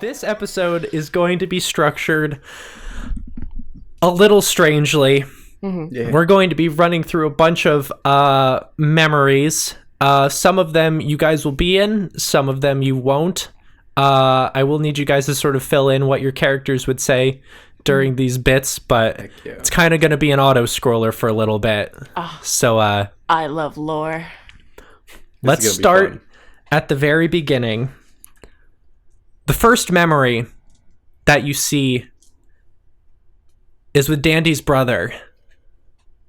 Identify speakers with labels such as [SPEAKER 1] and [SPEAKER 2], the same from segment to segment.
[SPEAKER 1] this episode is going to be structured a little strangely.
[SPEAKER 2] Mm-hmm.
[SPEAKER 1] Yeah. We're going to be running through a bunch of memories. Some of them you guys will be in, some of them you won't. I will need you guys to sort of fill in what your characters would say during these bits, but it's kind of going to be an auto-scroller for a little bit. So
[SPEAKER 2] I love lore.
[SPEAKER 1] Let's start at the very beginning. The first memory that you see is with Dandy's brother,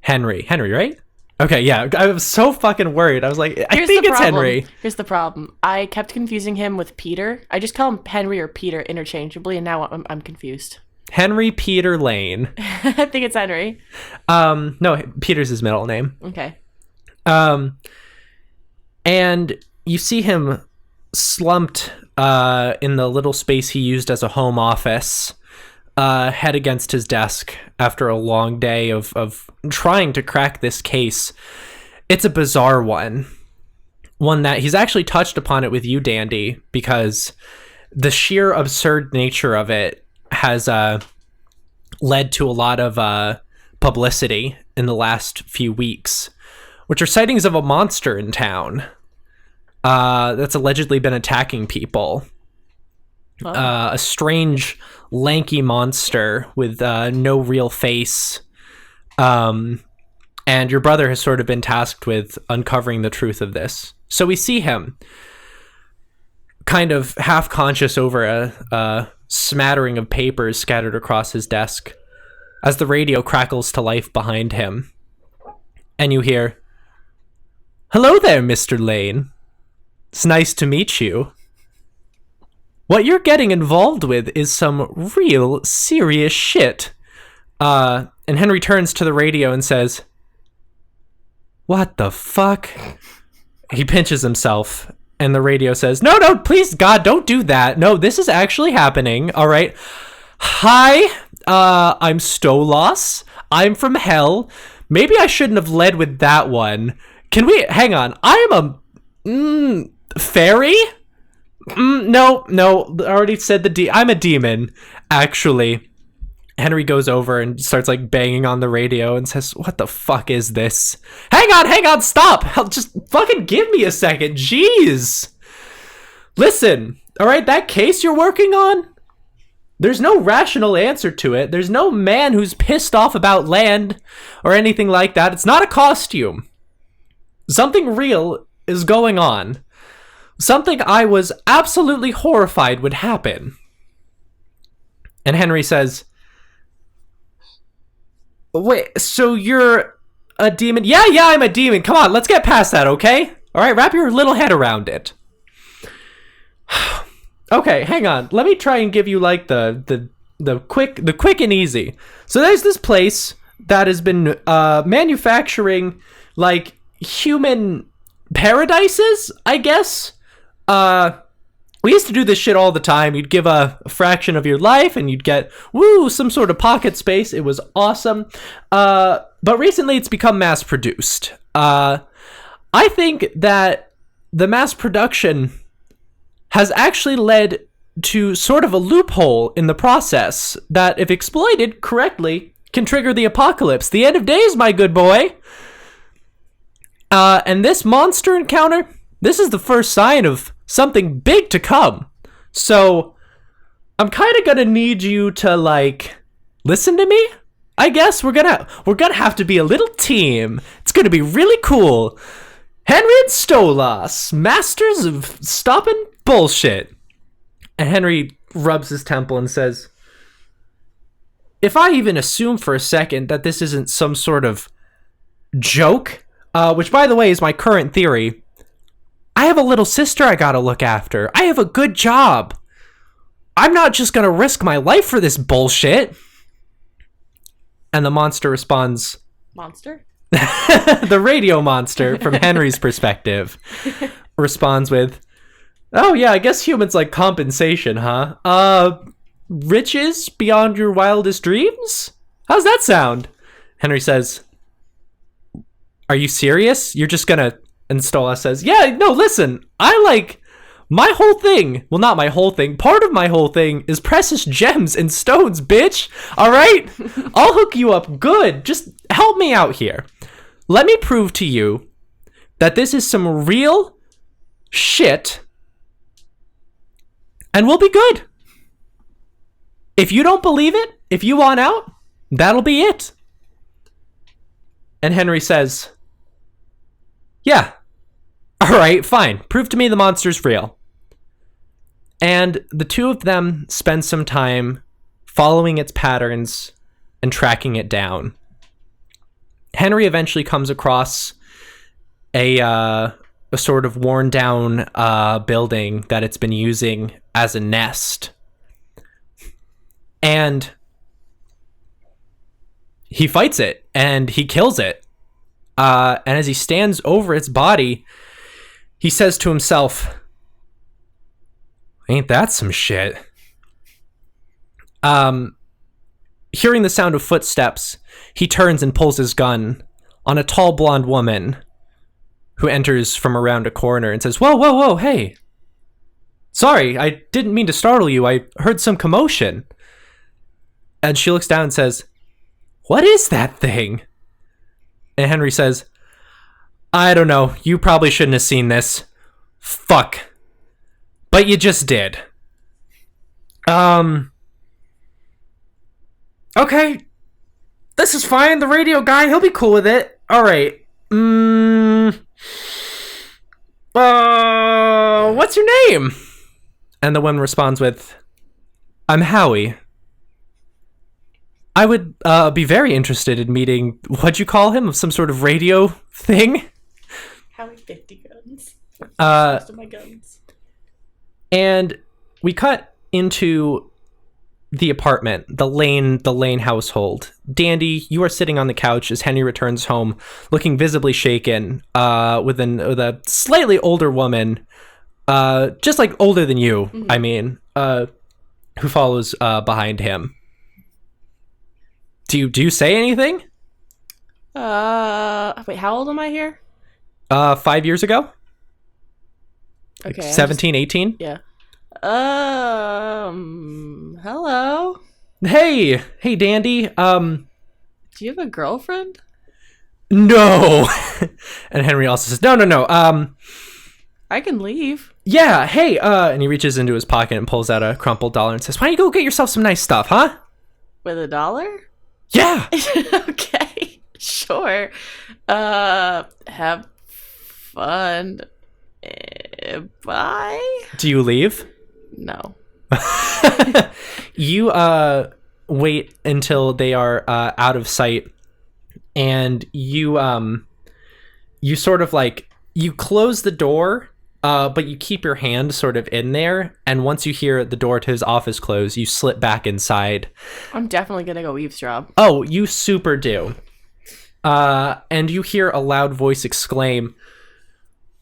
[SPEAKER 1] Henry. Henry, right? Okay, yeah. I was so fucking worried. I was like, I think it's Henry.
[SPEAKER 2] Here's the problem. I kept confusing him with Peter. I just call him Henry or Peter interchangeably, and now I'm confused.
[SPEAKER 1] Henry Peter Lane.
[SPEAKER 2] I think it's Henry.
[SPEAKER 1] No, Peter's his middle name.
[SPEAKER 2] Okay.
[SPEAKER 1] And you see him slumped in the little space he used as a home office, head against his desk after a long day of trying to crack this case. It's a bizarre one that he's actually touched upon it with you, Dandy, because the sheer absurd nature of it has led to a lot of publicity in the last few weeks, which are sightings of a monster in town that's allegedly been attacking people. A strange, lanky monster with no real face. And your brother has sort of been tasked with uncovering the truth of this. So we see him kind of half-conscious over a smattering of papers scattered across his desk as the radio crackles to life behind him. And you hear, "Hello there, Mr. Lane. It's nice to meet you. What you're getting involved with is some real serious shit." And Henry turns to the radio and says, "What the fuck?" He pinches himself, and the radio says, No, please, God, don't do that. No, this is actually happening, all right? "Hi, I'm Stolas. I'm from hell. Maybe I shouldn't have led with that one. Can we, hang on, I am a, fairy? No, I already said I'm a demon, actually." Henry goes over and starts like banging on the radio and says, "What the fuck is this? Hang on, stop. Just fucking give me a second. Jeez. Listen, all right, that case you're working on, there's no rational answer to it. There's no man who's pissed off about land or anything like that. It's not a costume. Something real is going on. Something I was absolutely horrified would happen." And Henry says, "Wait, so you're a demon?" Yeah, I'm a demon. Come on, let's get past that, okay? All right, wrap your little head around it. Okay, hang on. Let me try and give you like the quick and easy. So there's this place that has been manufacturing like human paradises, I guess. We used to do this shit all the time. You'd give a fraction of your life and you'd get, some sort of pocket space. It was awesome. But recently it's become mass produced. I think that the mass production has actually led to sort of a loophole in the process that, if exploited correctly, can trigger the apocalypse. The end of days, my good boy. And this monster encounter, this is the first sign of something big to come. So I'm kind of gonna need you to like listen to me. I guess we're gonna have to be a little team. It's gonna be really cool. Henry and Stolas, masters of stopping bullshit. And Henry rubs his temple and says, "If I even assume for a second that this isn't some sort of joke, which by the way is my current theory, I have a little sister I gotta look after. I have a good job. I'm not just gonna risk my life for this bullshit." And the monster responds...
[SPEAKER 2] Monster?
[SPEAKER 1] The radio monster, from Henry's perspective, responds with, "Oh yeah, I guess humans like compensation, huh? Riches beyond your wildest dreams? How's that sound?" Henry says, "Are you serious? You're just gonna..." And Stolas says, "Yeah, no, listen, I like My whole thing, well, not my whole thing, part of my whole thing is precious gems and stones, bitch. All right? I'll hook you up good. Just help me out here. Let me prove to you that this is some real shit, and we'll be good. If you don't believe it, if you want out, that'll be it. And Henry says, yeah. All right, fine. Prove to me the monster's real. And the two of them spend some time following its patterns and tracking it down. Henry eventually comes across a sort of worn down building that it's been using as a nest. And he fights it and he kills it. And as he stands over its body, he says to himself, ain't that some shit? Hearing the sound of footsteps, he turns and pulls his gun on a tall blonde woman who enters from around a corner and says, whoa, whoa, whoa, hey. Sorry, I didn't mean to startle you. I heard some commotion. And she looks down and says, what is that thing? And Henry says, I don't know. You probably shouldn't have seen this. Fuck. But you just did. Okay. This is fine. The radio guy, he'll be cool with it. Alright. What's your name? And the one responds with, I'm Howie. I would be very interested in meeting, what'd you call him? Some sort of radio thing?
[SPEAKER 2] Howie 50 guns.
[SPEAKER 1] Most
[SPEAKER 2] of my guns.
[SPEAKER 1] And we cut into the apartment, the Lane household. Dandy, you are sitting on the couch as Henry returns home, looking visibly shaken, with a slightly older woman, just like older than you, I mean, who follows behind him. Do you say anything?
[SPEAKER 2] Wait, how old am I here?
[SPEAKER 1] 5 years ago?
[SPEAKER 2] Okay.
[SPEAKER 1] 17, 18?
[SPEAKER 2] Yeah. Hello?
[SPEAKER 1] Hey, Dandy,
[SPEAKER 2] Do you have a girlfriend?
[SPEAKER 1] no. And Henry also says, no,
[SPEAKER 2] I can leave.
[SPEAKER 1] yeah, hey, and he reaches into his pocket and pulls out a crumpled dollar and says, why don't you go get yourself some nice stuff, huh?
[SPEAKER 2] With $1?
[SPEAKER 1] Yeah.
[SPEAKER 2] Okay, sure. Have fun. Bye?
[SPEAKER 1] Do you leave?
[SPEAKER 2] No.
[SPEAKER 1] You wait until they are out of sight, and you sort of like, you close the door, but you keep your hand sort of in there, and once you hear the door to his office close, you slip back inside.
[SPEAKER 2] I'm definitely gonna go eavesdrop.
[SPEAKER 1] Oh, you super do. And you hear a loud voice exclaim,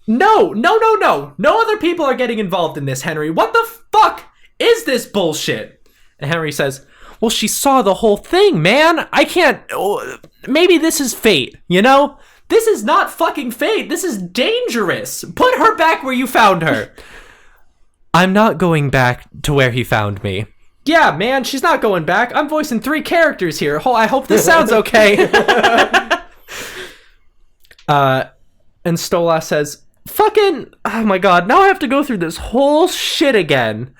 [SPEAKER 1] No other people are getting involved in this, Henry. What the fuck is this bullshit? And Henry says, well, she saw the whole thing, man. I can't, maybe this is fate, you know? This is not fucking fate. This is dangerous. Put her back where you found her. I'm not going back to where he found me. Yeah, man, she's not going back. I'm voicing 3 characters here. I hope this sounds okay. And Stolas says, fucking, oh my god, now I have to go through this whole shit again.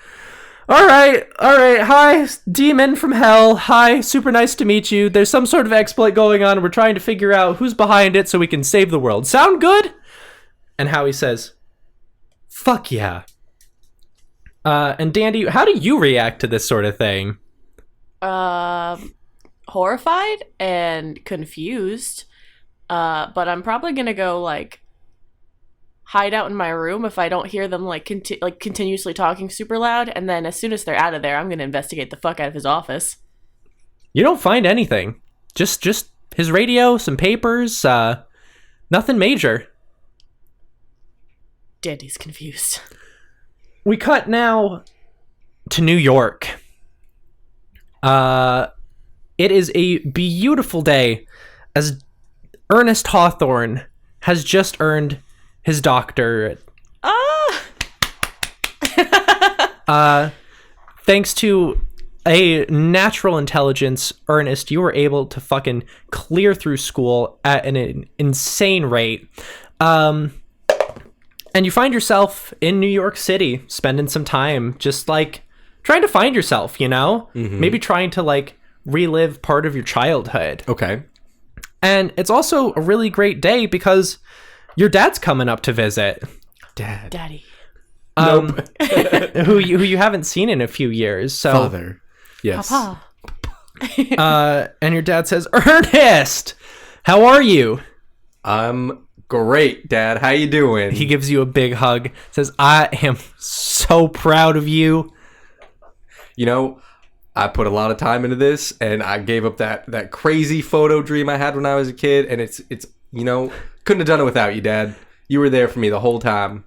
[SPEAKER 1] All right, hi, demon from hell. Hi, super nice to meet you. There's some sort of exploit going on, and we're trying to figure out who's behind it so we can save the world. Sound good? And Howie says, fuck yeah. And Dandy, how do you react to this sort of thing?
[SPEAKER 2] Horrified and confused. But I'm probably gonna go, like, hide out in my room if I don't hear them continuously talking super loud, and then as soon as they're out of there, I'm gonna investigate the fuck out of his office.
[SPEAKER 1] You don't find anything. Just his radio, some papers, nothing major.
[SPEAKER 2] Dandy's confused.
[SPEAKER 1] We cut now to New York. It is a beautiful day as Ernest Hawthorne has just earned his doctorate. Thanks to a natural intelligence, Ernest, you were able to fucking clear through school at an insane rate. And you find yourself in New York City, spending some time just like trying to find yourself, you know? Maybe trying to like relive part of your childhood.
[SPEAKER 3] Okay.
[SPEAKER 1] And it's also a really great day because your dad's coming up to visit.
[SPEAKER 2] Daddy.
[SPEAKER 3] Nope.
[SPEAKER 1] who you haven't seen in a few years. So
[SPEAKER 3] Father. Yes.
[SPEAKER 2] Papa.
[SPEAKER 1] And your dad says, Ernest, how are you?
[SPEAKER 3] I'm great, Dad. How you doing?
[SPEAKER 1] He gives you a big hug, says, I am so proud of you.
[SPEAKER 3] You know, I put a lot of time into this, and I gave up that crazy photo dream I had when I was a kid, and it's you know, couldn't have done it without you, Dad. You were there for me the whole time.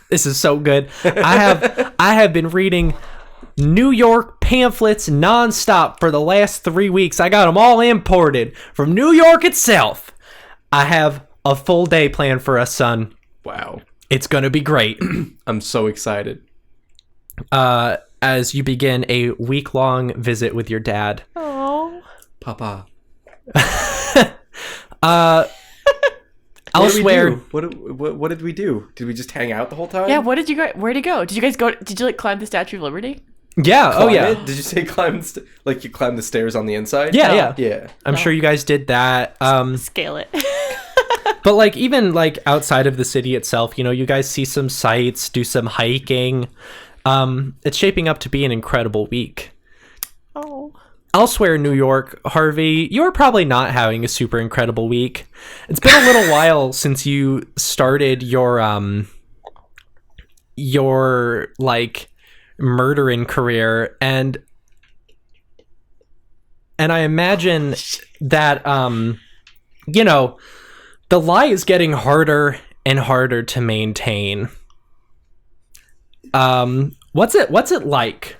[SPEAKER 1] This is so good. I have been reading New York pamphlets nonstop for the last 3 weeks. I got them all imported from New York itself. I have a full day planned for us, son.
[SPEAKER 3] Wow.
[SPEAKER 1] It's gonna be great.
[SPEAKER 3] I'm so excited.
[SPEAKER 1] As you begin a week-long visit with your dad.
[SPEAKER 2] Oh.
[SPEAKER 3] Papa.
[SPEAKER 1] Elsewhere.
[SPEAKER 3] What did we do? Did we just hang out the whole time?
[SPEAKER 2] Yeah, where'd you go? Did you guys go? Did you like climb the Statue of Liberty?
[SPEAKER 1] Yeah.
[SPEAKER 3] Climb
[SPEAKER 1] Oh yeah.
[SPEAKER 3] it? Did you say climb? Like you climbed the stairs on the inside?
[SPEAKER 1] Yeah.
[SPEAKER 2] No.
[SPEAKER 1] Yeah.
[SPEAKER 3] Yeah.
[SPEAKER 1] I'm sure you guys did that.
[SPEAKER 2] Scale it.
[SPEAKER 1] But like even like outside of the city itself, you know, you guys see some sights, do some hiking. It's shaping up to be an incredible week.
[SPEAKER 2] Oh.
[SPEAKER 1] Elsewhere in New York, Harvey, you're probably not having a super incredible week. It's been a little while since you started your like murdering career, and I imagine that you know, the lie is getting harder and harder to maintain. What's it like?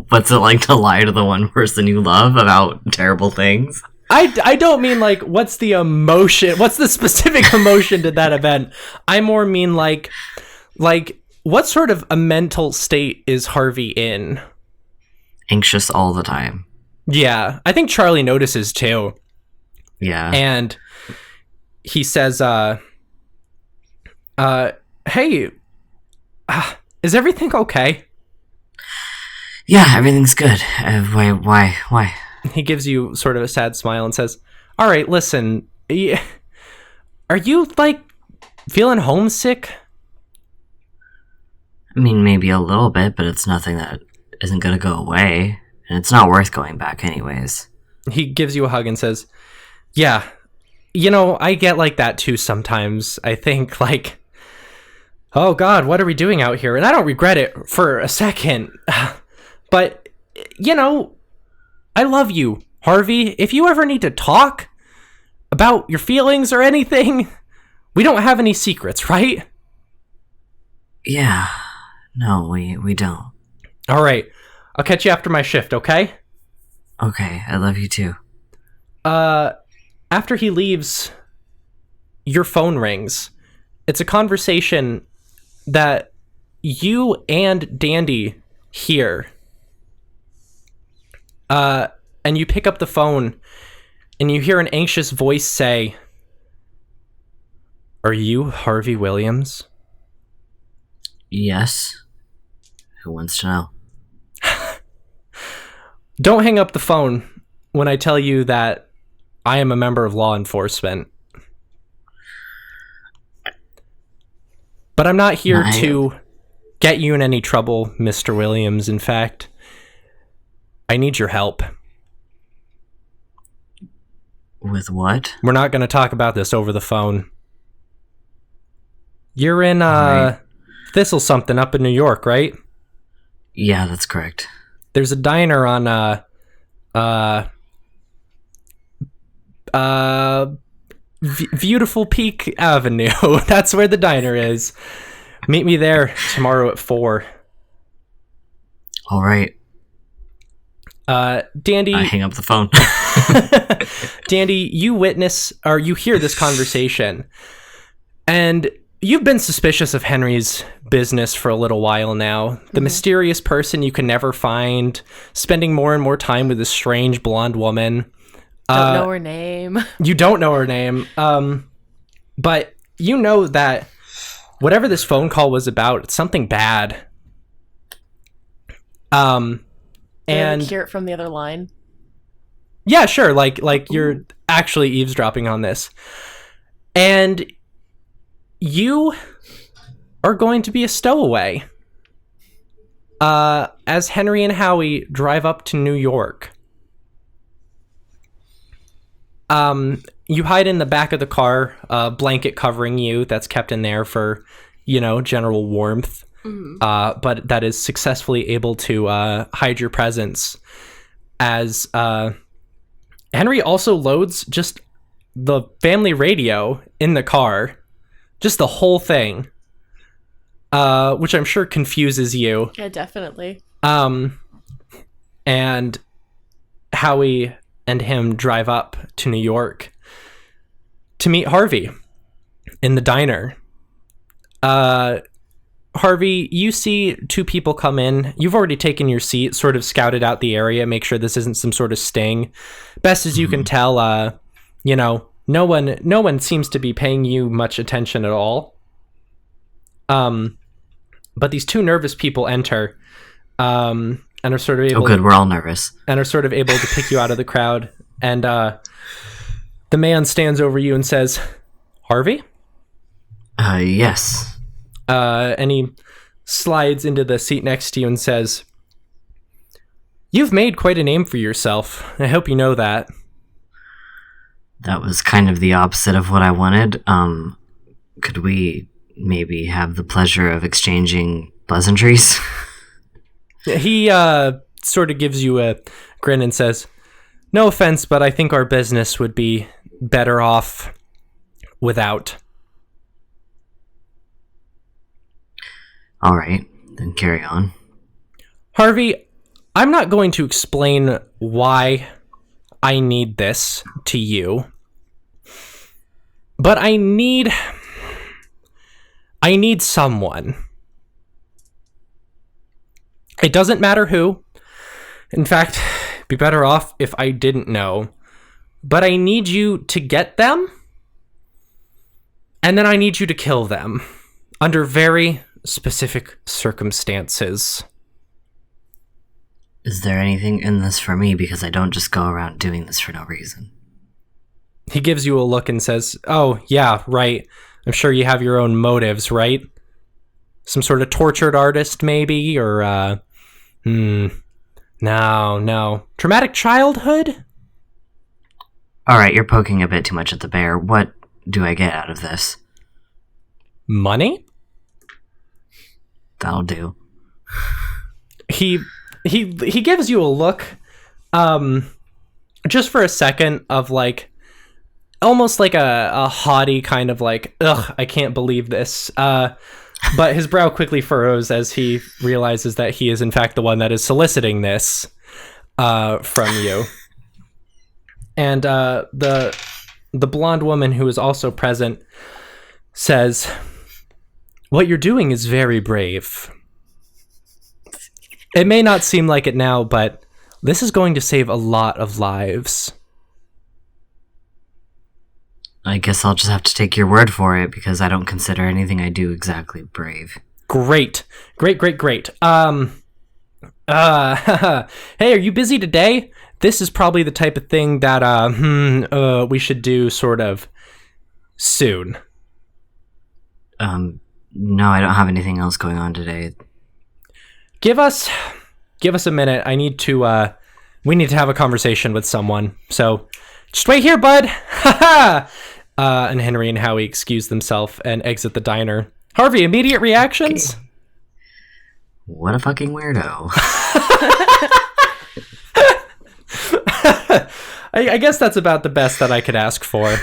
[SPEAKER 4] What's it like to lie to the one person you love about terrible things?
[SPEAKER 1] I don't mean like what's the emotion, what's the specific emotion to that event. I more mean like what sort of a mental state is Harvey in?
[SPEAKER 4] Anxious all the time.
[SPEAKER 1] Yeah, I think Charlie notices too.
[SPEAKER 4] Yeah.
[SPEAKER 1] And he says hey, is everything okay?
[SPEAKER 4] Yeah, everything's good. Why?
[SPEAKER 1] He gives you sort of a sad smile and says, all right, listen, are you like feeling homesick?
[SPEAKER 4] I mean, maybe a little bit, but it's nothing that isn't gonna go away. And it's not worth going back anyways.
[SPEAKER 1] He gives you a hug and says, yeah, you know, I get like that too sometimes. I think like, oh God, what are we doing out here? And I don't regret it for a second. But, you know, I love you, Harvey. If you ever need to talk about your feelings or anything, we don't have any secrets, right?
[SPEAKER 4] Yeah. No, we don't.
[SPEAKER 1] All right. I'll catch you after my shift, okay?
[SPEAKER 4] Okay, I love you too.
[SPEAKER 1] After he leaves, your phone rings. It's a conversation that you and Dandy hear. And you pick up the phone and you hear an anxious voice say, are you Harvey Williams?
[SPEAKER 4] Yes. Who wants to know?
[SPEAKER 1] Don't hang up the phone when I tell you that I am a member of law enforcement. But I'm not here to get you in any trouble, Mr. Williams. In fact, I need your help.
[SPEAKER 4] With what?
[SPEAKER 1] We're not going to talk about this over the phone. You're in
[SPEAKER 4] Right.
[SPEAKER 1] Thistle something up in New York, right?
[SPEAKER 4] Yeah, that's correct.
[SPEAKER 1] There's a diner on Beautiful Peak Avenue. That's where the diner is. Meet me there tomorrow at 4.
[SPEAKER 4] All right.
[SPEAKER 1] Dandy,
[SPEAKER 4] I hang up the phone.
[SPEAKER 1] Dandy, you witness or you hear this conversation, and you've been suspicious of Henry's business for a little while now. The mysterious person you can never find, spending more and more time with this strange blonde woman.
[SPEAKER 2] Don't know her name.
[SPEAKER 1] You don't know her name. But you know that whatever this phone call was about, it's something bad.
[SPEAKER 2] And
[SPEAKER 1] And
[SPEAKER 2] hear it from the other line.
[SPEAKER 1] yeah, sure. Like you're actually eavesdropping on this. And you are going to be a stowaway. As Henry and Howie drive up to New York. You hide in the back of the car, blanket covering you that's kept in there for, general warmth. But that is successfully able to hide your presence as Henry also loads just the family radio in the car, just the whole thing, which I'm sure confuses you.
[SPEAKER 2] Yeah, definitely.
[SPEAKER 1] And Howie and him drive up to New York to meet Harvey in the diner. Harvey, you see two people come in. You've already taken your seat, sort of scouted out the area, make sure this isn't some sort of sting. Best as you can tell, no one seems to be paying you much attention at all. But these two nervous people enter, and are sort of able.
[SPEAKER 4] Oh, good. We're all nervous.
[SPEAKER 1] And are sort of able to pick you out of the crowd. And the man stands over you and says, "Harvey?"
[SPEAKER 4] Yes.
[SPEAKER 1] And he slides into the seat next to you and says, "You've made quite a name for yourself. I hope you know that."
[SPEAKER 4] That was kind of the opposite of what I wanted. Could we maybe have the pleasure of exchanging pleasantries?
[SPEAKER 1] He sort of gives you a grin and says, "No offense, but I think our business would be better off without."
[SPEAKER 4] All right, then carry on.
[SPEAKER 1] Harvey, I'm not going to explain why I need this to you, but I need someone. It doesn't matter who. In fact, it'd be better off if I didn't know. But I need you to get them, and then I need you to kill them under very specific circumstances.
[SPEAKER 4] Is there anything in this for me? Because I don't just go around doing this for no reason.
[SPEAKER 1] He gives you a look and says, "Oh, yeah, right. I'm sure you have your own motives, right? Some sort of tortured artist, maybe? Or, No. Traumatic childhood?"
[SPEAKER 4] All right, you're poking a bit too much at the bear. What do I get out of this?
[SPEAKER 1] Money?
[SPEAKER 4] That'll do.
[SPEAKER 1] He gives you a look, just for a second of almost like a haughty kind of ugh, I can't believe this. But his brow quickly furrows as he realizes that he is in fact the one that is soliciting this from you. And the blonde woman who is also present says, "What you're doing is very brave. It may not seem like it now, but this is going to save a lot of lives."
[SPEAKER 4] I guess I'll just have to take your word for it because I don't consider anything I do exactly brave.
[SPEAKER 1] Great. Hey, are you busy today? This is probably the type of thing that we should do sort of soon.
[SPEAKER 4] No, I don't have anything else going on today.
[SPEAKER 1] Give us a minute. We need to have a conversation with someone. So just wait here, bud. And Henry and Howie excuse themselves and exit the diner. Harvey, immediate reactions?
[SPEAKER 4] Okay. What a fucking weirdo.
[SPEAKER 1] I guess that's about the best that I could ask for.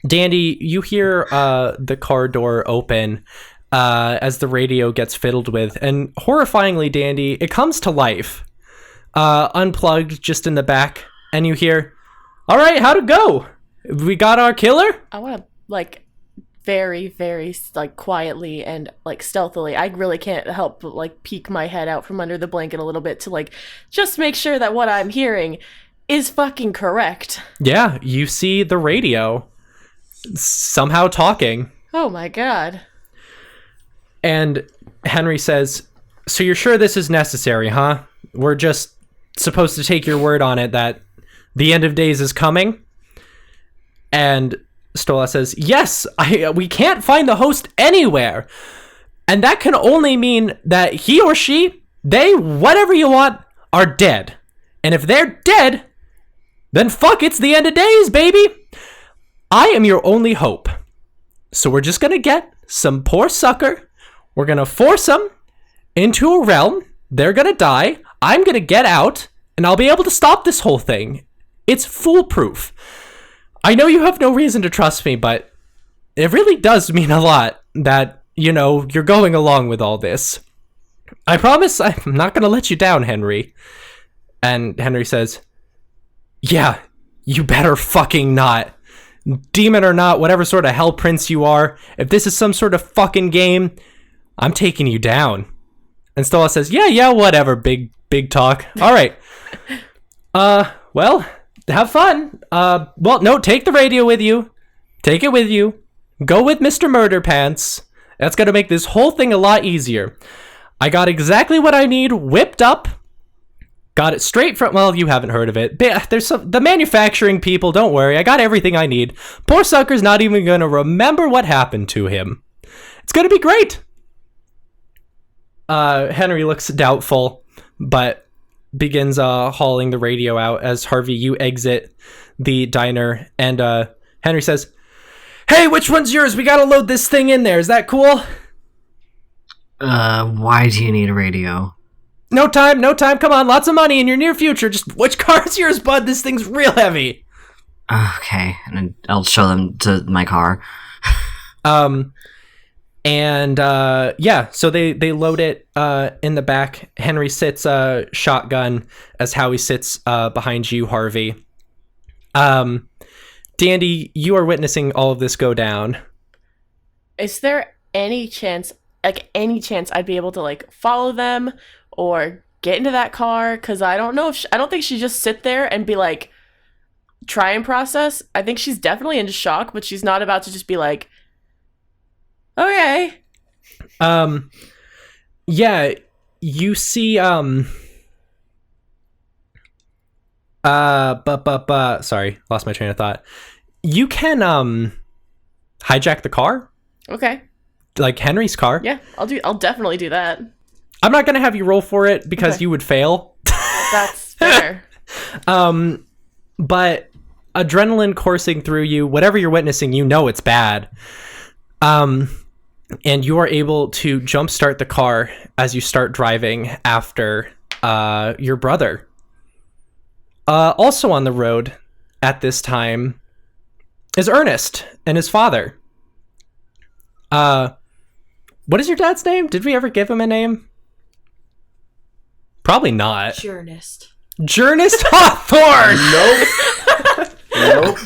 [SPEAKER 1] Dandy, you hear the car door open as the radio gets fiddled with, and horrifyingly, Dandy, it comes to life. Unplugged just in the back, and you hear, "All right, how'd it go? We got our killer?"
[SPEAKER 2] I want to very, very like quietly and like stealthily. I really can't help but like peek my head out from under the blanket a little bit to like just make sure that what I'm hearing is fucking correct.
[SPEAKER 1] Yeah, you see the radio somehow talking.
[SPEAKER 2] Oh my god.
[SPEAKER 1] And Henry says, "So you're sure this is necessary, huh? We're just supposed to take your word on it that the end of days is coming?" And Stola says, "Yes, we can't find the host anywhere. And that can only mean that he or she, they, whatever you want, are dead. And if they're dead, then fuck, it's the end of days, baby. I am your only hope. So we're just gonna get some poor sucker. We're gonna force them into a realm. They're gonna die. I'm gonna get out, and I'll be able to stop this whole thing. It's foolproof. I know you have no reason to trust me, but it really does mean a lot that, you're going along with all this. I promise I'm not gonna let you down, Henry." And Henry says, "Yeah, you better fucking not. Demon or not, whatever sort of hell prince you are, if this is some sort of fucking game, I'm taking you down." And Stola says, yeah, whatever, big talk. All right. Well, have fun. Well, no, take the radio with you. Take it with you. Go with Mr. Murder Pants. That's going to make this whole thing a lot easier. I got exactly what I need whipped up. Got it straight from, well, you haven't heard of it. There's the manufacturing people, don't worry. I got everything I need. Poor sucker's not even going to remember what happened to him. It's going to be great. Henry looks doubtful, but begins hauling the radio out as Harvey, you exit the diner, and Henry says, "Hey, which one's yours? We gotta load this thing in there. Is that cool?"
[SPEAKER 4] Why do you need a radio?
[SPEAKER 1] No time. Come on, lots of money in your near future. Just which car's yours, bud? This thing's real heavy.
[SPEAKER 4] Okay, and I'll show them to my car.
[SPEAKER 1] So they load it in the back. Henry sits shotgun as Howie sits behind you, Harvey. Dandy, you are witnessing all of this go down.
[SPEAKER 2] Is there any chance I'd be able to like follow them or get into that car? Because I don't know I don't think she'd just sit there and be like, try and process. I think she's definitely in shock, but she's not about to just be like, okay.
[SPEAKER 1] Yeah, you see, sorry, lost my train of thought. You can, hijack the car.
[SPEAKER 2] Okay.
[SPEAKER 1] Like Henry's car.
[SPEAKER 2] Yeah, I'll definitely do that.
[SPEAKER 1] I'm not gonna have you roll for it because you would fail.
[SPEAKER 2] That's fair.
[SPEAKER 1] But adrenaline coursing through you, whatever you're witnessing, it's bad. And you are able to jumpstart the car as you start driving after your brother. Also on the road at this time is Ernest and his father. What is your dad's name? Did we ever give him a name? Probably not.
[SPEAKER 2] Journist
[SPEAKER 1] Hawthorne!
[SPEAKER 3] Nope.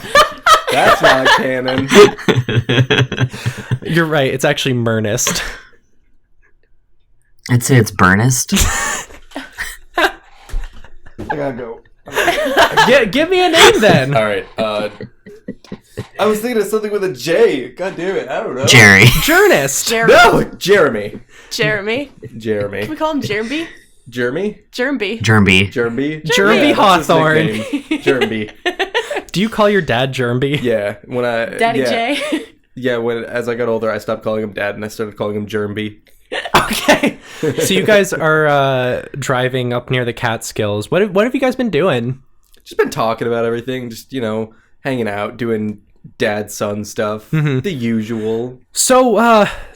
[SPEAKER 3] That's not canon.
[SPEAKER 1] You're right. It's actually Mernest.
[SPEAKER 4] I'd say it's Burnist.
[SPEAKER 3] I gotta go.
[SPEAKER 1] Give me a name then.
[SPEAKER 3] All right. I was thinking of something with a J. God damn it. I don't know.
[SPEAKER 4] Jerry.
[SPEAKER 1] Journist.
[SPEAKER 3] No, Jeremy.
[SPEAKER 2] Jeremy. Can we call him Jeremy?
[SPEAKER 3] Jeremy?
[SPEAKER 2] Jeremy.
[SPEAKER 1] Jeremy Hawthorne.
[SPEAKER 3] Jeremy.
[SPEAKER 1] Do you call your dad Jeremy?
[SPEAKER 3] Yeah.
[SPEAKER 2] Daddy J.
[SPEAKER 3] Yeah, as I got older, I stopped calling him Dad and I started calling him Jeremy.
[SPEAKER 1] Okay. So you guys are driving up near the Catskills. What have you guys been doing?
[SPEAKER 3] Just been talking about everything. Just, hanging out, doing dad-son stuff.
[SPEAKER 1] Mm-hmm.
[SPEAKER 3] The usual.
[SPEAKER 1] So,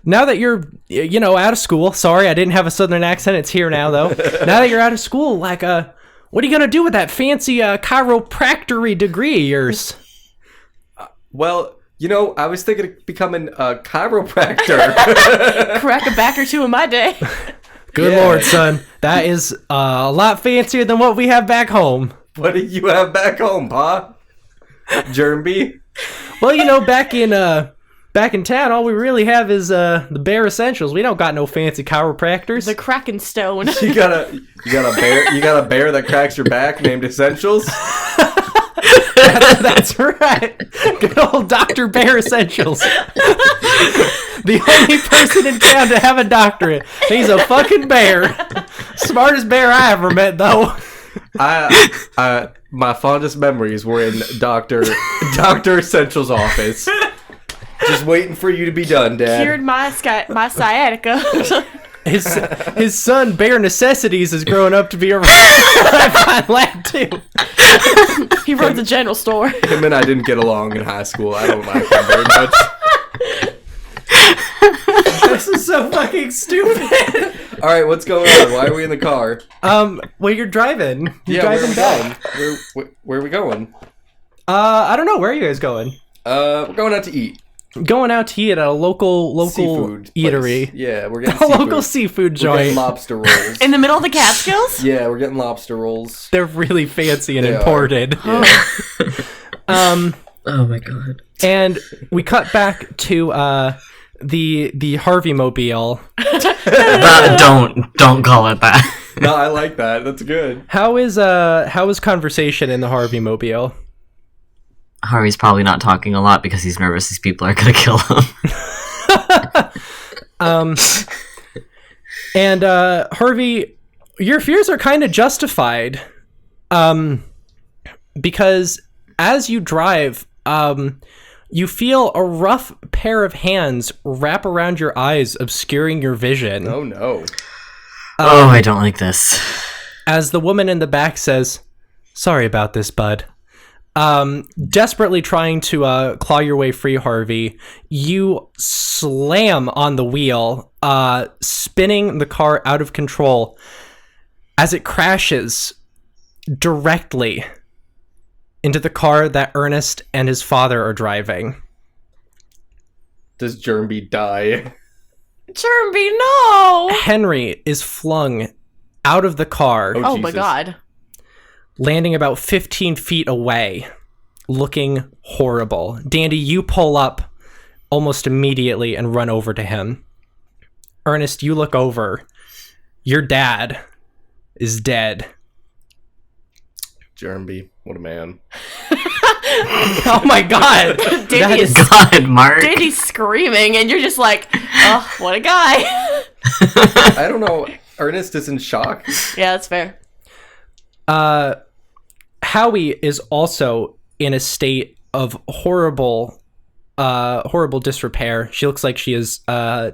[SPEAKER 1] now that you're, out of school, sorry, I didn't have a southern accent. It's here now, though. Now that you're out of school, what are you going to do with that fancy chiropractic degree of yours?
[SPEAKER 3] Well, I was thinking of becoming a chiropractor.
[SPEAKER 2] Crack a back or two in my day.
[SPEAKER 1] Good Lord, son. That is a lot fancier than what we have back home.
[SPEAKER 3] What do you have back home, Pa? Jeremy?
[SPEAKER 1] Well, back in Back in town, all we really have is the bare essentials. We don't got no fancy chiropractors.
[SPEAKER 2] The Krakenstone.
[SPEAKER 3] You got a bear that cracks your back named Essentials.
[SPEAKER 1] That's right. Good old Dr. Bear Essentials. The only person in town to have a doctorate. He's a fucking bear. Smartest bear I ever met, though.
[SPEAKER 3] My fondest memories were in Dr. Essentials' office. Just waiting for you to be done, Dad.
[SPEAKER 2] Cured my sciatica.
[SPEAKER 1] His son, Bear Necessities, is growing up to be a fine lad, too.
[SPEAKER 2] He runs a general store.
[SPEAKER 3] Him and I didn't get along in high school. I don't like him very much.
[SPEAKER 1] This is so fucking stupid.
[SPEAKER 3] All right, what's going on? Why are we in the car?
[SPEAKER 1] Well, you're driving. You're driving back.
[SPEAKER 3] Where are we going?
[SPEAKER 1] I don't know. Where are you guys going?
[SPEAKER 3] We're going out to eat.
[SPEAKER 1] Going out to eat at a local
[SPEAKER 3] Seafood
[SPEAKER 1] eatery.
[SPEAKER 3] place. Yeah, we're getting
[SPEAKER 1] A
[SPEAKER 3] seafood.
[SPEAKER 1] local seafood
[SPEAKER 3] We're
[SPEAKER 1] joint.
[SPEAKER 3] getting lobster rolls.
[SPEAKER 2] In the middle of the Catskills?
[SPEAKER 3] Yeah, we're getting lobster rolls.
[SPEAKER 1] They're really fancy and
[SPEAKER 3] They are.
[SPEAKER 1] imported.
[SPEAKER 3] Yeah.
[SPEAKER 4] Oh my god.
[SPEAKER 1] And we cut back to the Harvey Mobile.
[SPEAKER 4] Don't call it that.
[SPEAKER 3] No, I like that. That's good.
[SPEAKER 1] How is conversation in the Harvey Mobile?
[SPEAKER 4] Harvey's probably not talking a lot because he's nervous these people are gonna kill him.
[SPEAKER 1] And Harvey, your fears are kind of justified. Because as you drive, you feel a rough pair of hands wrap around your eyes, obscuring your vision.
[SPEAKER 3] Oh no.
[SPEAKER 4] Oh, I don't like this.
[SPEAKER 1] As the woman in the back says, "Sorry about this, bud." Desperately trying to claw your way free, Harvey, you slam on the wheel, spinning the car out of control as it crashes directly into the car that Ernest and his father are driving.
[SPEAKER 3] Does Jermby die?
[SPEAKER 2] Jermby, no!
[SPEAKER 1] Henry is flung out of the car,
[SPEAKER 2] Oh my
[SPEAKER 3] Jesus.
[SPEAKER 2] god.
[SPEAKER 1] landing about 15 feet away, looking horrible. Dandy, you pull up almost immediately and run over to him. Ernest, you look over. Your dad is dead.
[SPEAKER 3] Jermby, what a man.
[SPEAKER 1] Oh my god!
[SPEAKER 2] Dandy is
[SPEAKER 4] God, Mark.
[SPEAKER 2] Dandy's screaming, and you're just like, oh, what a guy.
[SPEAKER 3] I don't know. Ernest is in shock.
[SPEAKER 2] Yeah, that's fair.
[SPEAKER 1] Howie is also in a state of horrible disrepair. She looks like she has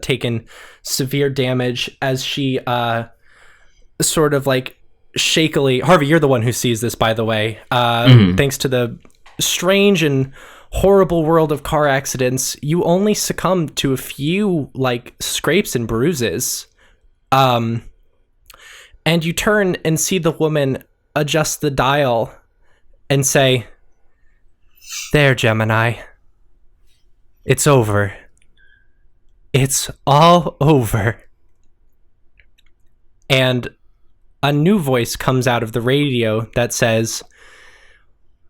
[SPEAKER 1] taken severe damage as she sort of like shakily. Harvey, you're the one who sees this, by the way. Thanks to the strange and horrible world of car accidents, you only succumb to a few like scrapes and bruises. And you turn and see the woman adjust the dial and say, "There, Gemini. It's over. It's all over." And a new voice comes out of the radio that says,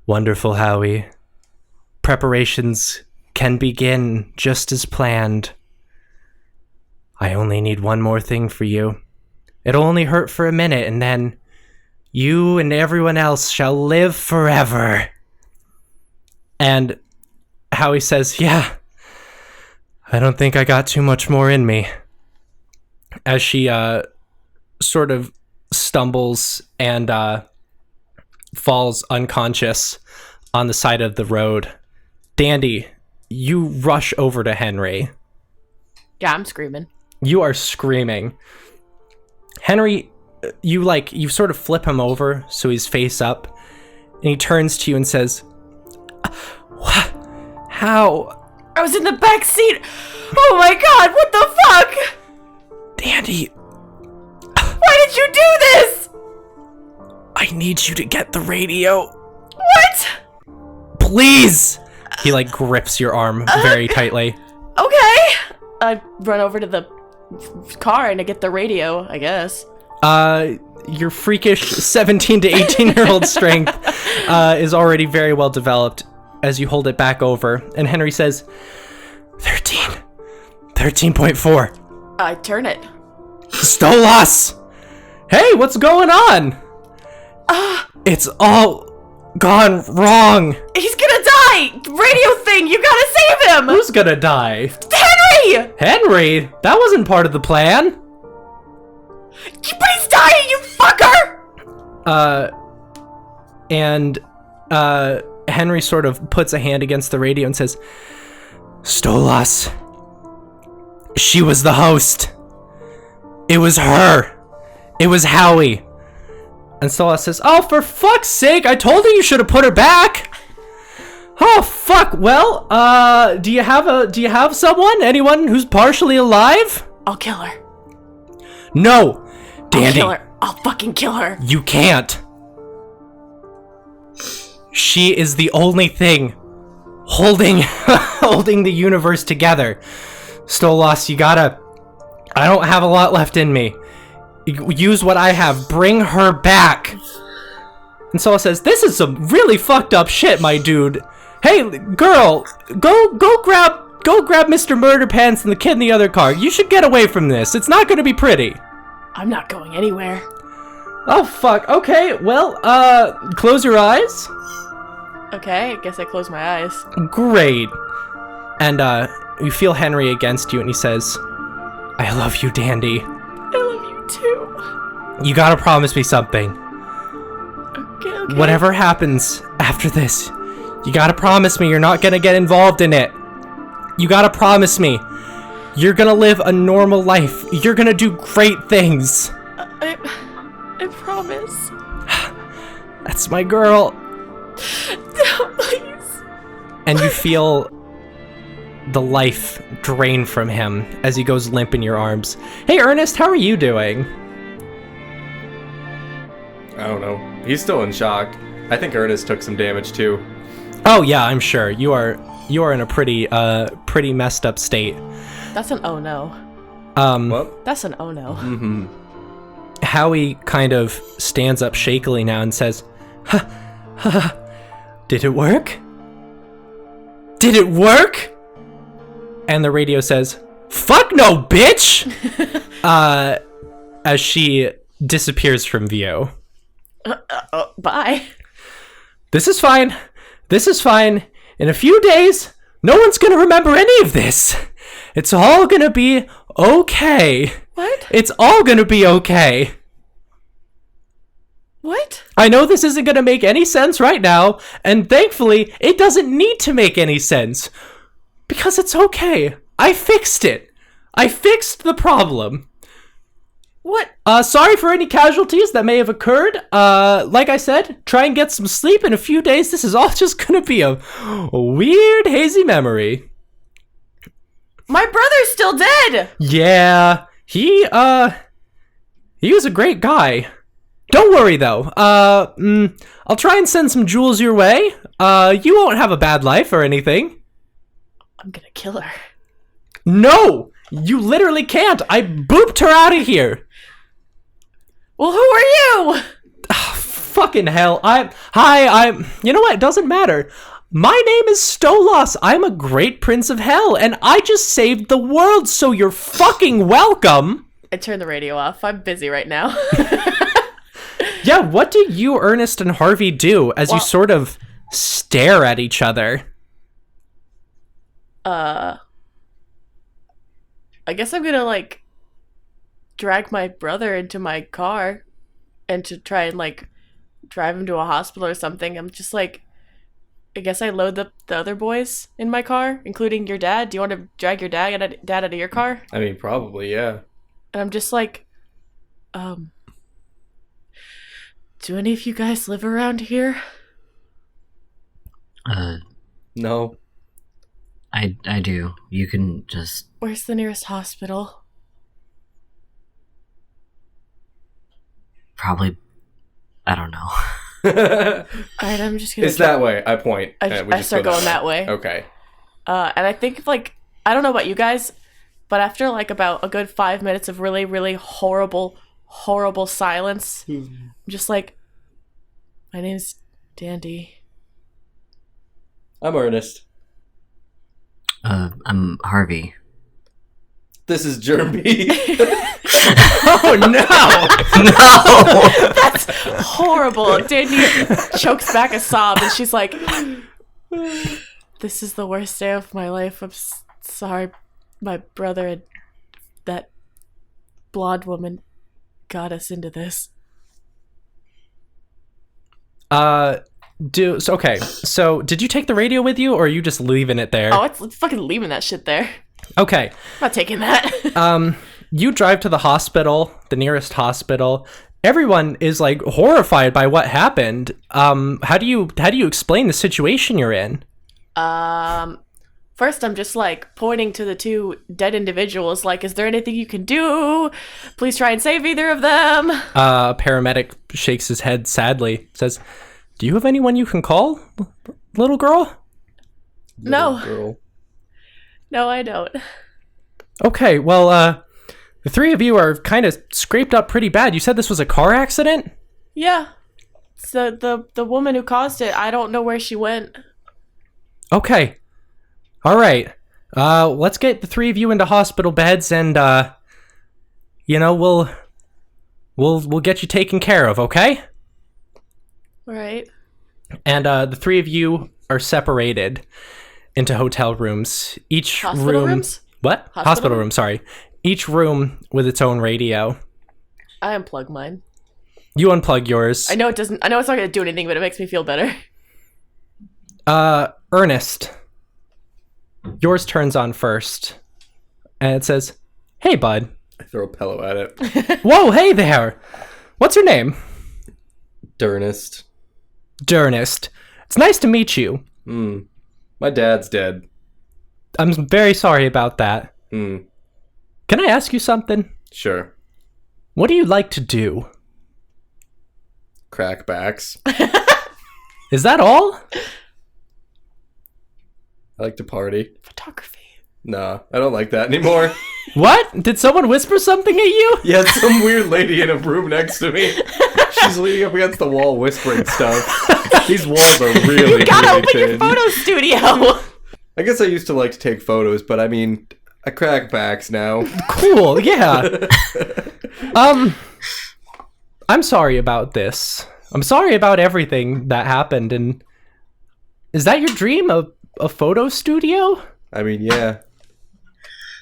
[SPEAKER 1] "Wonderful, Howie. Preparations can begin just as planned. I only need one more thing for you. It'll only hurt for a minute, and then you and everyone else shall live forever." And Howie says, "Yeah, I don't think I got too much more in me." As she sort of stumbles and falls unconscious on the side of the road. Dandy, you rush over to Henry.
[SPEAKER 2] Yeah, I'm screaming.
[SPEAKER 1] You are screaming. Henry, you sort of flip him over so he's face up, and he turns to you and says, "What? How?
[SPEAKER 2] I was in the back seat. Oh my god, what the fuck?
[SPEAKER 1] Dandy,
[SPEAKER 2] Why did you do this?
[SPEAKER 1] I need you to get the radio.
[SPEAKER 2] What?
[SPEAKER 1] Please!" He grips your arm very tightly.
[SPEAKER 2] Okay. I run over to the car and I get the radio, I guess.
[SPEAKER 1] Your freakish 17 to 18-year-old strength is already very well developed as you hold it back over. And Henry says, 13. 13.4.
[SPEAKER 2] I turn it.
[SPEAKER 1] Stolas! Hey, what's going on? It's all gone wrong.
[SPEAKER 2] He's gonna die! Radio thing, you gotta save him!
[SPEAKER 1] Who's gonna die?
[SPEAKER 2] Henry!
[SPEAKER 1] Henry? That wasn't part of the plan.
[SPEAKER 2] But he's dying, you fucker!
[SPEAKER 1] Henry sort of puts a hand against the radio and says, Stolas. She was the host. It was her. It was Howie. And Stolas says, oh, for fuck's sake, I told her you should have put her back. Oh, fuck. Well, do you have someone? Anyone who's partially alive?
[SPEAKER 2] I'll kill her.
[SPEAKER 1] No. Dandy.
[SPEAKER 2] I'll kill her. I'll fucking kill her.
[SPEAKER 1] You can't. She is the only thing holding the universe together. Stolas, you gotta... I don't have a lot left in me. Use what I have. Bring her back. And Stolas says, this is some really fucked up shit, my dude. Hey, girl, go grab Mr. Murder Pants and the kid in the other car. You should get away from this. It's not gonna be pretty.
[SPEAKER 2] I'm not going anywhere.
[SPEAKER 1] Oh, fuck. Okay, well, close your eyes.
[SPEAKER 2] Okay, I guess I close my eyes.
[SPEAKER 1] Great. And, you feel Henry against you, and he says, I love you, Dandy.
[SPEAKER 2] I love you too.
[SPEAKER 1] You gotta promise me something.
[SPEAKER 2] Okay.
[SPEAKER 1] Whatever happens after this, you gotta promise me you're not gonna get involved in it. You gotta promise me you're gonna live a normal life. You're gonna do great things.
[SPEAKER 2] I promise.
[SPEAKER 1] That's my girl.
[SPEAKER 2] No, please.
[SPEAKER 1] And you feel the life drain from him as he goes limp in your arms. Hey, Ernest, how are you doing?
[SPEAKER 3] I don't know. He's still in shock. I think Ernest took some damage too.
[SPEAKER 1] Oh yeah, I'm sure. You are in a pretty messed up state.
[SPEAKER 2] That's an oh no.
[SPEAKER 3] What?
[SPEAKER 2] That's an oh no.
[SPEAKER 3] Mm-hmm.
[SPEAKER 1] Howie kind of stands up shakily now and says, did it work? Did it work? And the radio says, fuck no, bitch! As she disappears from view.
[SPEAKER 2] Bye.
[SPEAKER 1] This is fine. This is fine. In a few days, no one's gonna remember any of this. It's all gonna be okay.
[SPEAKER 2] What?
[SPEAKER 1] It's all gonna be okay.
[SPEAKER 2] What?
[SPEAKER 1] I know this isn't gonna make any sense right now, and thankfully, it doesn't need to make any sense. Because it's okay. I fixed it. I fixed the problem.
[SPEAKER 2] What?
[SPEAKER 1] Sorry for any casualties that may have occurred. Like I said, try and get some sleep. In a few days, this is all just gonna be a weird, hazy memory.
[SPEAKER 2] My brother's still dead!
[SPEAKER 1] Yeah, he was a great guy. Don't worry, though. I'll try and send some jewels your way. You won't have a bad life or anything.
[SPEAKER 2] I'm gonna kill her.
[SPEAKER 1] No! You literally can't! I booped her out of here!
[SPEAKER 2] Well, who are you?
[SPEAKER 1] Fucking hell. You know what? It doesn't matter. My name is Stolas. I'm a great prince of hell, and I just saved the world, so you're fucking welcome!
[SPEAKER 2] I turned the radio off. I'm busy right now.
[SPEAKER 1] Yeah, what do you, Ernest, and Harvey do as you sort of stare at each other?
[SPEAKER 2] I guess I'm gonna, drag my brother into my car and to try and, drive him to a hospital or something. I'm just, I guess I load the other boys in my car, including your dad. Do you want to drag your dad out of your car?
[SPEAKER 3] I mean, probably, yeah.
[SPEAKER 2] And I'm just do any of you guys live around here?
[SPEAKER 3] No.
[SPEAKER 4] I do. You can just...
[SPEAKER 2] Where's the nearest hospital?
[SPEAKER 4] Probably... I don't know.
[SPEAKER 2] Alright, I'm just gonna...
[SPEAKER 3] It's that way. I point.
[SPEAKER 2] I start going that way.
[SPEAKER 3] Okay.
[SPEAKER 2] And I think, I don't know about you guys, but after, about a good 5 minutes of really, really horrible silence, I'm just my name's Dandy.
[SPEAKER 3] I'm Ernest.
[SPEAKER 4] I'm Harvey.
[SPEAKER 3] This is Jeremy.
[SPEAKER 1] Oh no!
[SPEAKER 4] No!
[SPEAKER 2] That's horrible. Dandy chokes back a sob and she's like, this is the worst day of my life. I'm sorry. My brother and that blonde woman got us into this.
[SPEAKER 1] Okay. So, did you take the radio with you, or are you just leaving it there?
[SPEAKER 2] Oh, it's fucking leaving that shit there.
[SPEAKER 1] Okay.
[SPEAKER 2] I'm not taking that.
[SPEAKER 1] You drive to the hospital, the nearest hospital. Everyone is like horrified by what happened. How do you explain the situation you're in?
[SPEAKER 2] First I'm just like pointing to the two dead individuals, like, is there anything you can do? Please try and save either of them.
[SPEAKER 1] A paramedic shakes his head sadly, says, "Do you have anyone you can call, little girl?"
[SPEAKER 2] No.
[SPEAKER 3] Girl.
[SPEAKER 2] No, I don't.
[SPEAKER 1] Okay, well, the three of you are kind of scraped up pretty bad. You said this was a car accident?
[SPEAKER 2] Yeah. So the woman who caused it, I don't know where she went.
[SPEAKER 1] Okay. All right. Let's get the three of you into hospital beds, and we'll get you taken care of. Okay.
[SPEAKER 2] All right.
[SPEAKER 1] And the three of you are separated into hotel rooms. Each
[SPEAKER 2] Hospital
[SPEAKER 1] room.
[SPEAKER 2] rooms?
[SPEAKER 1] What?
[SPEAKER 2] Hospital
[SPEAKER 1] room. Sorry. Each room with its own radio.
[SPEAKER 2] I unplug mine.
[SPEAKER 1] You unplug yours.
[SPEAKER 2] I know it's not gonna do anything, but it makes me feel better.
[SPEAKER 1] Ernest. Yours turns on first, and it says, "Hey, bud."
[SPEAKER 3] I throw a pillow at it.
[SPEAKER 1] Whoa, hey there. What's your name?
[SPEAKER 3] Durnest.
[SPEAKER 1] Durnest. It's nice to meet you.
[SPEAKER 3] My dad's dead.
[SPEAKER 1] I'm very sorry about that.
[SPEAKER 3] Hmm.
[SPEAKER 1] Can I ask you something?
[SPEAKER 3] Sure.
[SPEAKER 1] What do you like to do?
[SPEAKER 3] Crackbacks.
[SPEAKER 1] Is that all?
[SPEAKER 3] I like to party.
[SPEAKER 2] Photography.
[SPEAKER 3] Nah, I don't like that anymore.
[SPEAKER 1] What? Did someone whisper something at you?
[SPEAKER 3] Yeah, some weird lady in a room next to me. She's leaning up against the wall whispering stuff. These walls are really,
[SPEAKER 2] You gotta
[SPEAKER 3] really
[SPEAKER 2] open
[SPEAKER 3] thin.
[SPEAKER 2] your photo studio.
[SPEAKER 3] I guess I used to like to take photos, but I mean, I crack backs now.
[SPEAKER 1] Cool, yeah. I'm sorry about this. I'm sorry about everything that happened, and is that your dream? A photo studio?
[SPEAKER 3] I mean, yeah.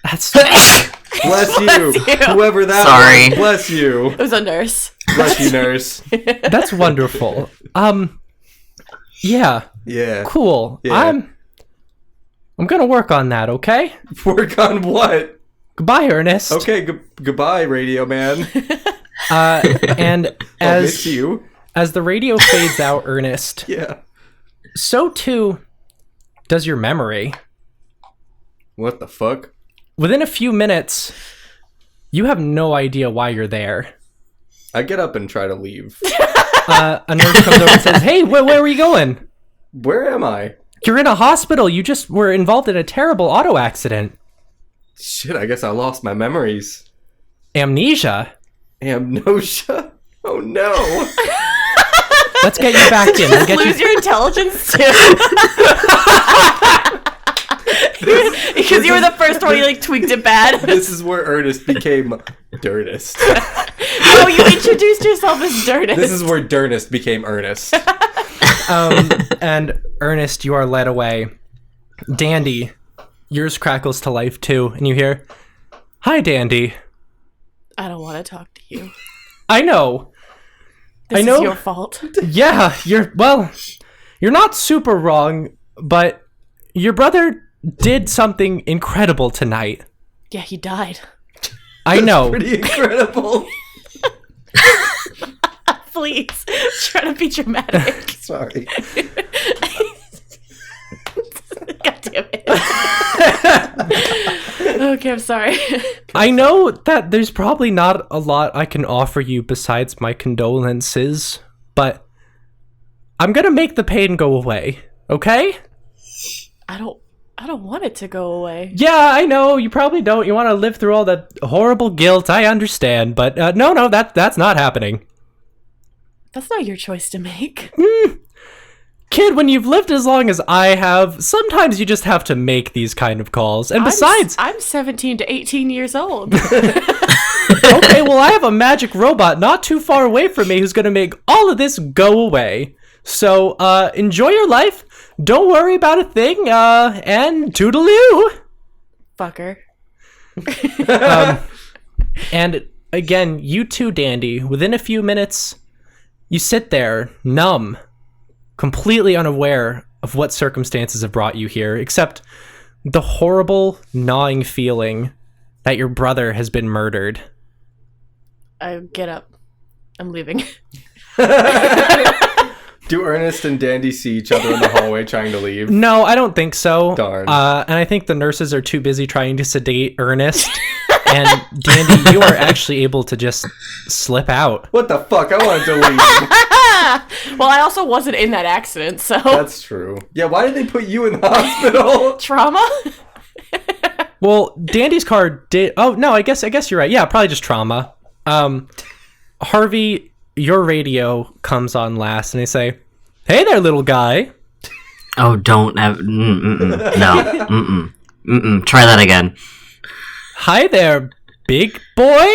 [SPEAKER 1] That's
[SPEAKER 3] Bless you. Whoever that
[SPEAKER 4] Sorry.
[SPEAKER 3] was, bless you.
[SPEAKER 2] It was a nurse.
[SPEAKER 3] Bless you, nurse.
[SPEAKER 1] that's wonderful. Yeah,
[SPEAKER 3] Yeah.
[SPEAKER 1] cool.
[SPEAKER 3] Yeah.
[SPEAKER 1] I'm gonna work on that, okay?
[SPEAKER 3] Work on what?
[SPEAKER 1] Goodbye, Ernest.
[SPEAKER 3] Okay, goodbye, radio man.
[SPEAKER 1] And
[SPEAKER 3] I'll miss
[SPEAKER 1] as
[SPEAKER 3] you.
[SPEAKER 1] as the radio fades out, Ernest,
[SPEAKER 3] Yeah.
[SPEAKER 1] so too does your memory.
[SPEAKER 3] What the fuck?
[SPEAKER 1] Within a few minutes, you have no idea why you're there.
[SPEAKER 3] I get up and try to leave.
[SPEAKER 1] A nurse comes over and says, "Hey, where are you going?
[SPEAKER 3] Where am I?
[SPEAKER 1] You're in a hospital. You just were involved in a terrible auto accident.
[SPEAKER 3] Shit, I guess I lost my memories.
[SPEAKER 1] Amnesia?
[SPEAKER 3] Amnesia? Oh no.
[SPEAKER 1] Let's get you back in. We'll get
[SPEAKER 2] Lose
[SPEAKER 1] you-
[SPEAKER 2] your intelligence too. Because you were the first one, you like tweaked it bad.
[SPEAKER 3] This is where Ernest became Durnest.
[SPEAKER 2] Oh, you introduced yourself as Durnest.
[SPEAKER 3] This is where Durnest became Ernest.
[SPEAKER 1] And Ernest, you are led away. Dandy, yours crackles to life too, and you hear, "Hi, Dandy.
[SPEAKER 2] I don't want to talk to you.
[SPEAKER 1] I know.
[SPEAKER 2] This
[SPEAKER 1] I know.
[SPEAKER 2] is your fault.
[SPEAKER 1] Yeah, you're not super wrong, but your brother did something incredible tonight.
[SPEAKER 2] Yeah, he died.
[SPEAKER 1] I know.
[SPEAKER 3] Pretty incredible.
[SPEAKER 2] Please, try to be dramatic.
[SPEAKER 3] Sorry.
[SPEAKER 2] God damn it. Okay, I'm sorry.
[SPEAKER 1] I know that there's probably not a lot I can offer you besides my condolences, but I'm gonna make the pain go away, okay?
[SPEAKER 2] I don't want it to go away.
[SPEAKER 1] Yeah, I know, you probably don't. You want to live through all that horrible guilt, I understand, but no, that's not happening.
[SPEAKER 2] That's not your choice to make.
[SPEAKER 1] Kid, when you've lived as long as I have, sometimes you just have to make these kind of calls. And besides,
[SPEAKER 2] I'm 17 to 18 years old.
[SPEAKER 1] okay, well, I have a magic robot not too far away from me who's going to make all of this go away. So, enjoy your life. Don't worry about a thing. And toodaloo.
[SPEAKER 2] Fucker.
[SPEAKER 1] And again, you too, Dandy. Within a few minutes, you sit there, numb, completely unaware of what circumstances have brought you here, except the horrible, gnawing feeling that your brother has been murdered.
[SPEAKER 2] I get up. I'm leaving.
[SPEAKER 3] Do Ernest and Dandy see each other in the hallway trying to leave?
[SPEAKER 1] No, I don't think so.
[SPEAKER 3] Darn.
[SPEAKER 1] And I think the nurses are too busy trying to sedate Ernest. And Dandy, you are actually able to just slip out.
[SPEAKER 3] What the fuck? I wanted to leave.
[SPEAKER 2] Well, I also wasn't in that accident, so...
[SPEAKER 3] That's true. Yeah, why did they put you in the hospital?
[SPEAKER 2] Trauma?
[SPEAKER 1] Well, Dandy's car did... Oh, no, I guess you're right. Yeah, probably just trauma. Harvey, your radio comes on last, and they say, "Hey there, little guy."
[SPEAKER 4] Oh, don't have... No. Try that again.
[SPEAKER 1] "Hi there, big boy."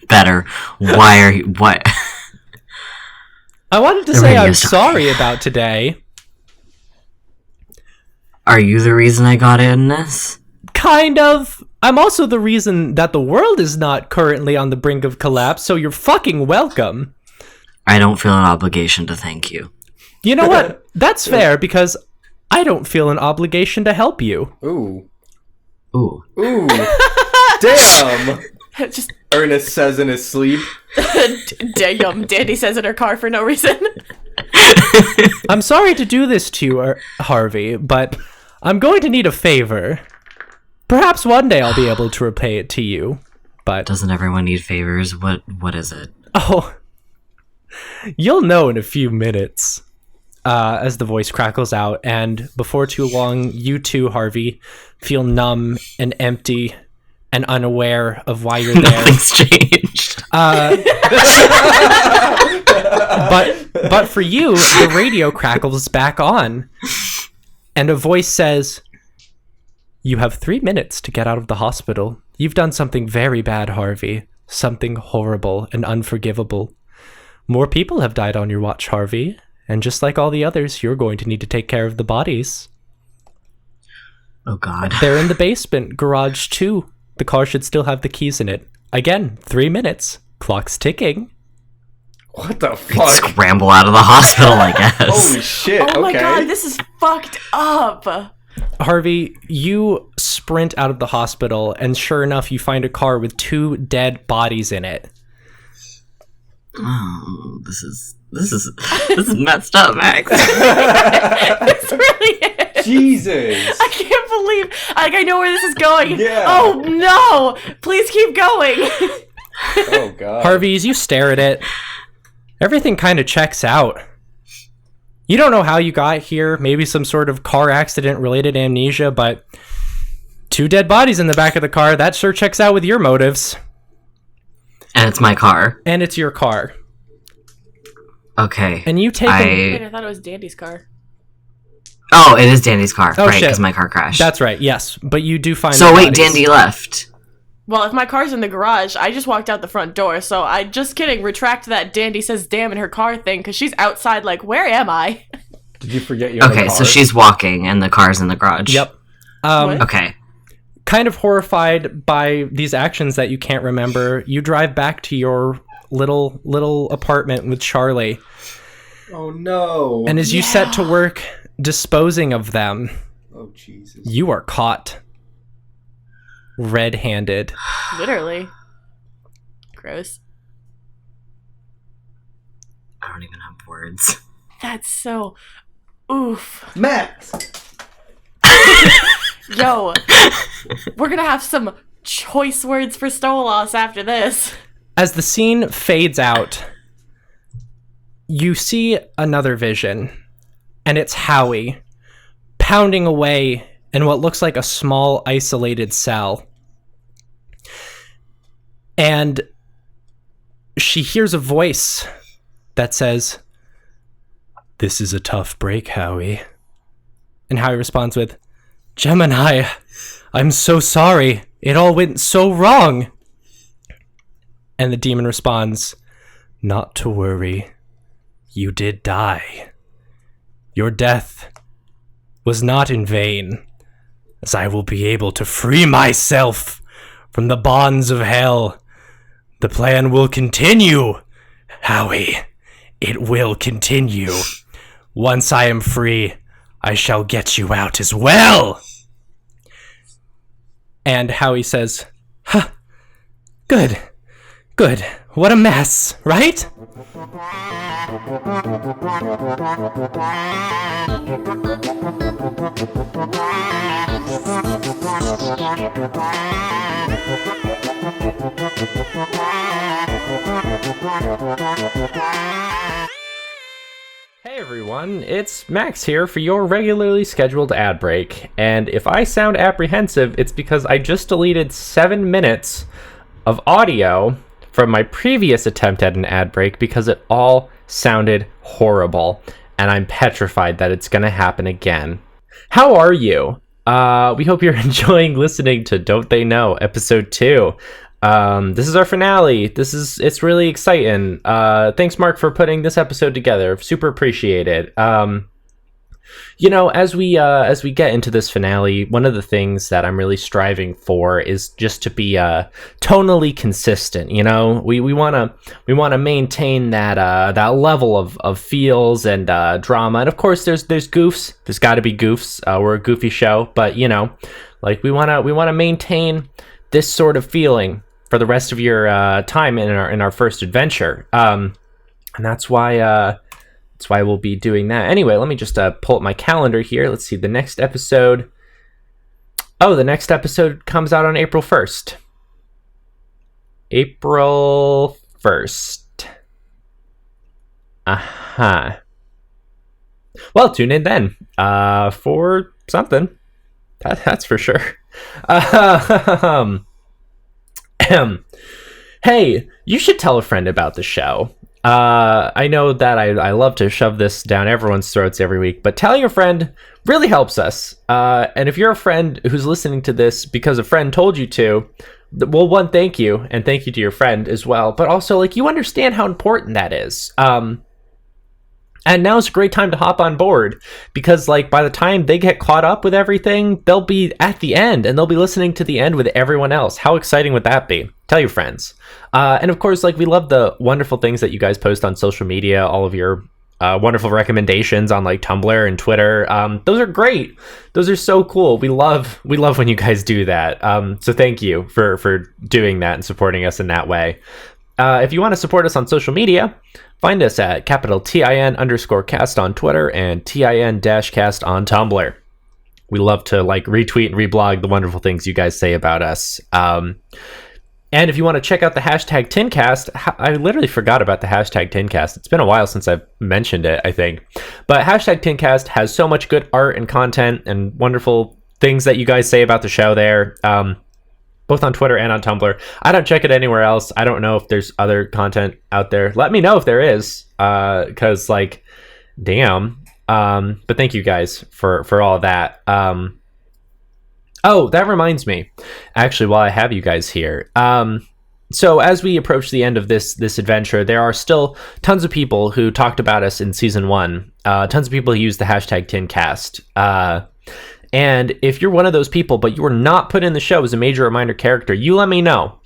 [SPEAKER 4] Better. Why are you... What?
[SPEAKER 1] I wanted to
[SPEAKER 4] The
[SPEAKER 1] say I'm
[SPEAKER 4] radio's
[SPEAKER 1] sorry about today.
[SPEAKER 4] Are you the reason I got in this?
[SPEAKER 1] Kind of. I'm also the reason that the world is not currently on the brink of collapse, so you're fucking welcome.
[SPEAKER 4] I don't feel an obligation to thank you.
[SPEAKER 1] You know what? That's fair, because I don't feel an obligation to help you.
[SPEAKER 3] Ooh.
[SPEAKER 4] Ooh.
[SPEAKER 3] Ooh. Damn.
[SPEAKER 2] Just...
[SPEAKER 3] Ernest says in his sleep.
[SPEAKER 2] Damn, Dandy says in her car for no reason.
[SPEAKER 1] I'm sorry to do this to you, Harvey, but I'm going to need a favor. Perhaps one day I'll be able to repay it to you, but...
[SPEAKER 4] Doesn't everyone need favors? What is it?
[SPEAKER 1] Oh, you'll know in a few minutes, as the voice crackles out, and before too long, you too, Harvey, feel numb and empty and unaware of why you're there.
[SPEAKER 4] Nothing's changed.
[SPEAKER 1] But for you, the radio crackles back on, and a voice says, "You have 3 minutes to get out of the hospital. You've done something very bad, Harvey. Something horrible and unforgivable. More people have died on your watch, Harvey, and just like all the others, you're going to need to take care of the bodies.
[SPEAKER 4] Oh, God.
[SPEAKER 1] They're in the basement, garage 2. The car should still have the keys in it. Again, 3 minutes. Clock's ticking."
[SPEAKER 3] What the
[SPEAKER 4] Could
[SPEAKER 3] fuck?
[SPEAKER 4] scramble out of the hospital, I guess.
[SPEAKER 3] Holy shit,
[SPEAKER 2] Oh my
[SPEAKER 3] okay.
[SPEAKER 2] god, this is fucked up.
[SPEAKER 1] Harvey, you sprint out of the hospital, and sure enough, you find a car with 2 dead bodies in it.
[SPEAKER 4] Oh, this is messed up, Max.
[SPEAKER 2] This really is.
[SPEAKER 3] Jesus.
[SPEAKER 2] I can't believe, I know where this is going.
[SPEAKER 3] Yeah.
[SPEAKER 2] Oh no, please keep going.
[SPEAKER 3] Oh, God.
[SPEAKER 1] Harvey, as you stare at it, everything kind of checks out. You don't know how you got here, maybe some sort of car accident related amnesia, but 2 dead bodies in the back of the car, that sure checks out with your motives.
[SPEAKER 4] And it's my car.
[SPEAKER 1] And it's your car.
[SPEAKER 4] Okay.
[SPEAKER 1] And you take
[SPEAKER 2] Wait, I thought it was Dandy's car.
[SPEAKER 4] Oh, it is Dandy's car.
[SPEAKER 1] Oh,
[SPEAKER 4] right,
[SPEAKER 1] shit.
[SPEAKER 4] because my car crashed.
[SPEAKER 1] That's right, yes. But you do find
[SPEAKER 4] So
[SPEAKER 1] the
[SPEAKER 4] wait,
[SPEAKER 1] bodies.
[SPEAKER 4] Dandy left.
[SPEAKER 2] Well, if my car's in the garage, I just walked out the front door, so I just kidding, retract that Dandy says damn in her car thing, because she's outside like, where am I?
[SPEAKER 3] Did you forget your
[SPEAKER 4] Okay, so she's walking and the car's in the garage.
[SPEAKER 1] Yep.
[SPEAKER 2] What?
[SPEAKER 4] Okay.
[SPEAKER 1] Kind of horrified by these actions that you can't remember, you drive back to your little apartment with Charlie.
[SPEAKER 3] Oh, no.
[SPEAKER 1] And as you set to work disposing of them,
[SPEAKER 3] Oh, Jesus.
[SPEAKER 1] you are caught red-handed.
[SPEAKER 2] Literally. Gross.
[SPEAKER 4] I don't even have words.
[SPEAKER 2] That's so... Oof.
[SPEAKER 3] Max!
[SPEAKER 2] Yo, we're gonna have some choice words for Stolas after this.
[SPEAKER 1] As the scene fades out, you see another vision, and it's Howie pounding away in what looks like a small isolated cell. And she hears a voice that says, This is a tough break, Howie. And Howie responds with, Gemini, I'm so sorry. It all went so wrong. And the demon responds, not to worry. You did die. Your death was not in vain, as I will be able to free myself from the bonds of hell. The plan will continue, Howie. It will continue. Once I am free, I shall get you out as well. And Howie says, huh, good. What a mess, right? Hey everyone, it's Max here for your regularly scheduled ad break. And if I sound apprehensive, it's because I just deleted 7 minutes of audio from my previous attempt at an ad break because it all sounded horrible. And I'm petrified that it's going to happen again. How are you? We hope you're enjoying listening to Don't They Know, episode 2. This is our finale. It's really exciting. Thanks, Mark, for putting this episode together. Super appreciated. As we get into this finale, one of the things that I'm really striving for is just to be tonally consistent. We want to maintain that level of feels and drama. And of course, there's goofs. There's got to be goofs. We're a goofy show, but we want to maintain this sort of feeling for the rest of your time in our first adventure. And that's why we'll be doing that. Anyway, let me just pull up my calendar here. Let's see, the next episode. Oh, the next episode comes out on April 1st. April 1st. Uh-huh. Well, tune in then for something. That's for sure. Hey, you should tell a friend about the show. I know that I love to shove this down everyone's throats every week, but telling a friend really helps us. And if you're a friend who's listening to this because a friend told you to, well, one, thank you, and thank you to your friend as well. But also, you understand how important that is. And now is a great time to hop on board because, by the time they get caught up with everything, they'll be at the end and they'll be listening to the end with everyone else. How exciting would that be? Tell your friends. And of course, we love the wonderful things that you guys post on social media, all of your wonderful recommendations on Tumblr and Twitter. Those are great. Those are so cool. We love when you guys do that. So thank you for doing that and supporting us in that way. If you want to support us on social media, find us at _TIN_cast on Twitter and TIN-cast on Tumblr. We love to retweet and reblog the wonderful things you guys say about us. And if you want to check out the hashtag TinCast, I literally forgot about the hashtag TinCast. It's been a while since I've mentioned it, I think. But hashtag TinCast has so much good art and content and wonderful things that you guys say about the show there. Both on Twitter and on Tumblr. I don't check it anywhere else. I don't know if there's other content out there. Let me know if there is, because damn. But thank you guys for all that. Oh, that reminds me. Actually, while I have you guys here, so as we approach the end of this adventure, there are still tons of people who talked about us in season 1. Tons of people who use the hashtag TinCast. And if you're one of those people, but you were not put in the show as a major or minor character, you let me know.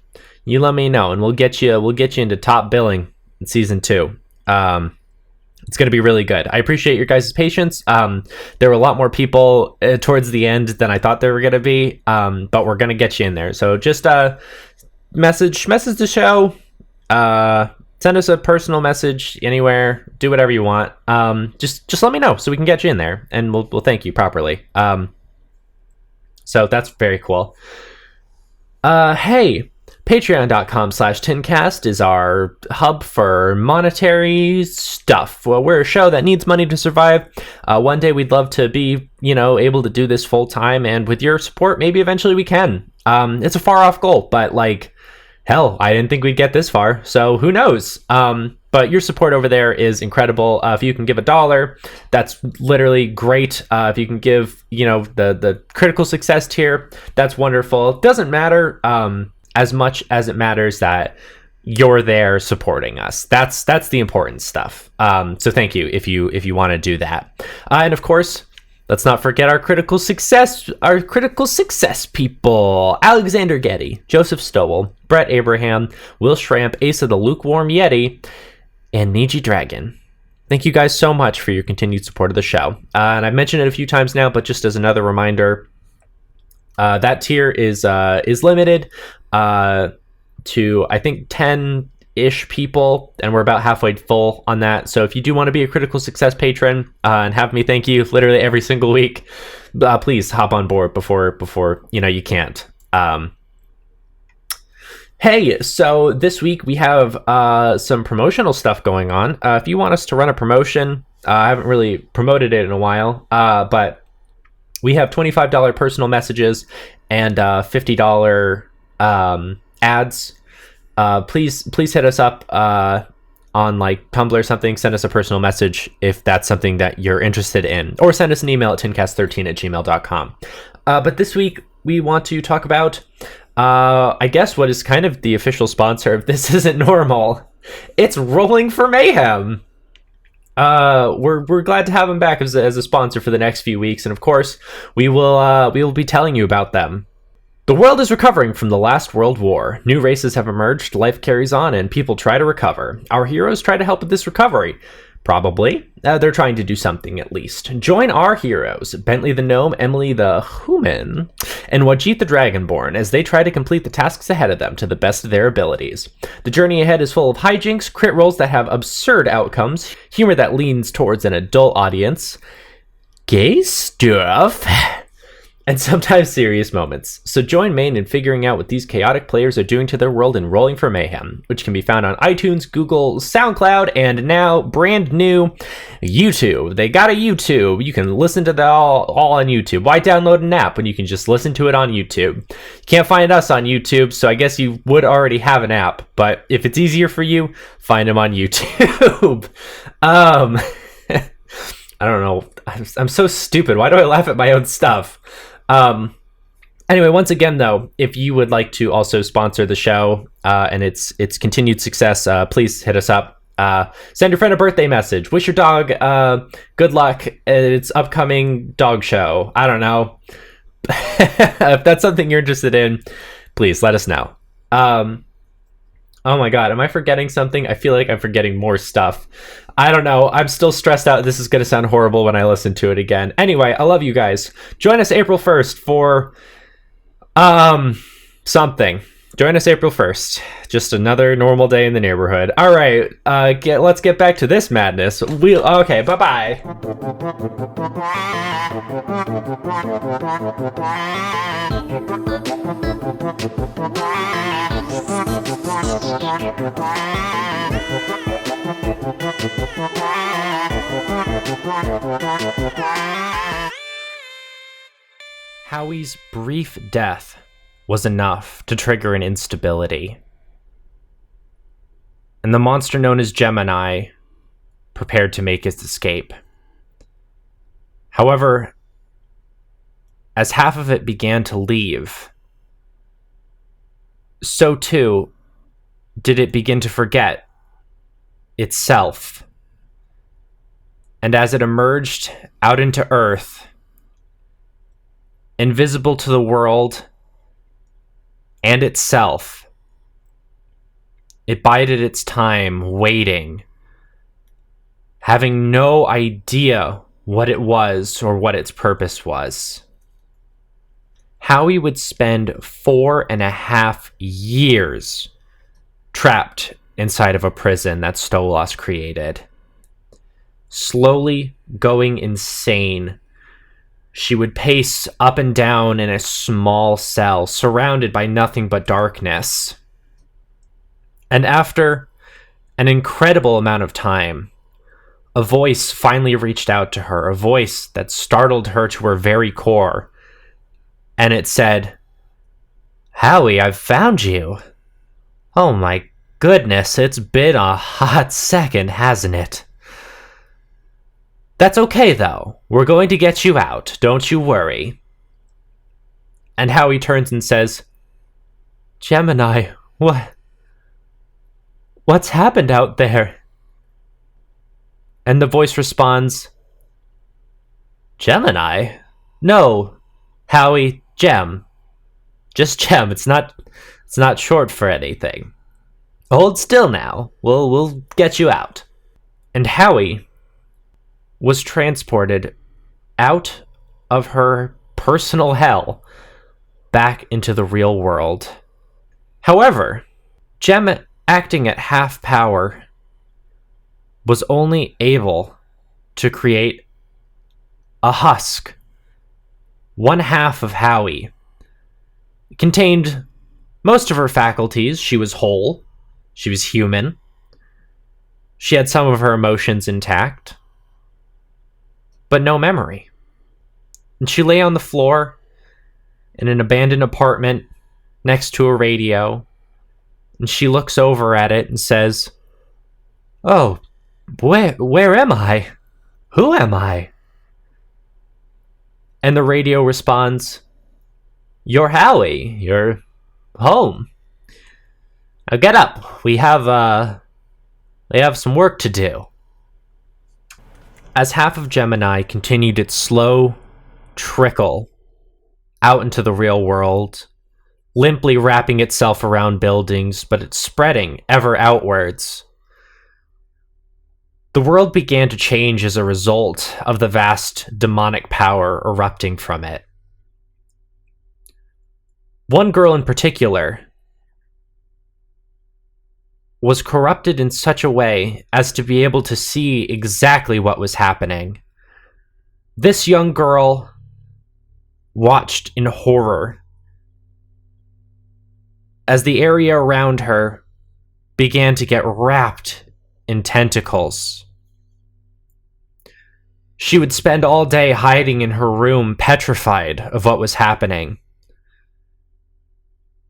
[SPEAKER 1] And we'll get you into top billing in season 2. It's going to be really good. I appreciate your guys' patience. There were a lot more people towards the end than I thought there were going to be, but we're going to get you in there. So just message the show. Send us a personal message anywhere. Do whatever you want. Just let me know so we can get you in there, and we'll thank you properly. So that's very cool. Hey, patreon.com/tincast is our hub for monetary stuff. Well, we're a show that needs money to survive. One day we'd love to be, able to do this full time, and with your support, maybe eventually we can. It's a far off goal, but hell, I didn't think we'd get this far, so who knows? But your support over there is incredible. If you can give $1, that's literally great. If you can give, the critical success tier, that's wonderful. It doesn't matter as much as it matters that you're there supporting us. That's the important stuff. So thank you if you want to do that. And of course, let's not forget our critical success people. Alexander Getty, Joseph Stowell, Brett Abraham, Will Schramp, Ace of the Lukewarm Yeti, and Niji Dragon. Thank you guys so much for your continued support of the show. And I've mentioned it a few times now, but just as another reminder, that tier is limited to, I think, 10-ish people, and we're about halfway full on that. So if you do want to be a critical success patron and have me thank you literally every single week, please hop on board before you can't. Hey, so this week we have some promotional stuff going on. If you want us to run a promotion, I haven't really promoted it in a while, but we have $25 personal messages and $50 ads. Please hit us up on like Tumblr or something. Send us a personal message if that's something that you're interested in, or send us an email at tincast13@gmail.com. But this week we want to talk about I guess what is kind of the official sponsor of This Isn't Normal. It's Rolling for Mayhem. We're glad to have them back as a sponsor for the next few weeks, and of course we will be telling you about them. The world is recovering from the last World War. New races have emerged, life carries on, and people try to recover. Our heroes try to help with this recovery. Probably. They're trying to do something, at least. Join our heroes, Bentley the Gnome, Emily the Human, and Wajit the Dragonborn, as they try to complete the tasks ahead of them to the best of their abilities. The journey ahead is full of hijinks, crit rolls that have absurd outcomes, humor that leans towards an adult audience, gay stuff, and sometimes serious moments. So join Maine in figuring out what these chaotic players are doing to their world in Rolling for Mayhem, which can be found on iTunes, Google, SoundCloud, and now brand new YouTube. They got a YouTube. You can listen to that all on YouTube. Why download an app when you can just listen to it on YouTube? You can't find us on YouTube, so I guess you would already have an app, but if it's easier for you, find them on YouTube. I don't know. I'm so stupid. Why do I laugh at my own stuff? Anyway, once again, though, if you would like to also sponsor the show and its continued success, please hit us up. Send your friend a birthday message. Wish your dog good luck at its upcoming dog show. I don't know. If that's something you're interested in, please let us know. Oh my god, am I forgetting something? I feel like I'm forgetting more stuff. I don't know. I'm still stressed out. This is going to sound horrible when I listen to it again. Anyway, I love you guys. Join us April 1st for something. Join us April 1st. Just another normal day in the neighborhood. All right, let's get back to this madness. Okay, bye-bye. Howie's brief death was enough to trigger an instability, and the monster known as Gemini prepared to make its escape. However, as half of it began to leave, so too did it begin to forget itself. And as it emerged out into Earth, invisible to the world and itself, it bided its time, waiting, having no idea what it was or what its purpose was. Howie would spend 4.5 years trapped inside of a prison that Stolas created. Slowly going insane, she would pace up and down in a small cell, surrounded by nothing but darkness. And after an incredible amount of time, a voice finally reached out to her, a voice that startled her to her very core. And it said, "Howie, I've found you. Oh my Goodness, it's been a hot second, hasn't it? That's okay, though. We're going to get you out. Don't you worry. And Howie turns and says, Gemini, what's happened out there? And the voice responds, Gemini? No, Howie, Gem. Just Gem. It's not short for anything. Hold still now. We'll get you out. And Howie was transported out of her personal hell back into the real world. However, Gem, acting at half power, was only able to create a husk. One half of Howie. It contained most of her faculties. She was whole. She was human. She had some of her emotions intact, but no memory. And she lay on the floor in an abandoned apartment next to a radio, and she looks over at it and says, Oh, where am I? Who am I? And the radio responds, You're Howie. You're home. Now get up. We have some work to do. As half of Gemini continued its slow trickle out into the real world, limply wrapping itself around buildings, but it's spreading ever outwards. The world began to change as a result of the vast demonic power erupting from it. One girl in particular was corrupted in such a way as to be able to see exactly what was happening. This young girl watched in horror as the area around her began to get wrapped in tentacles. She would spend all day hiding in her room, petrified of what was happening.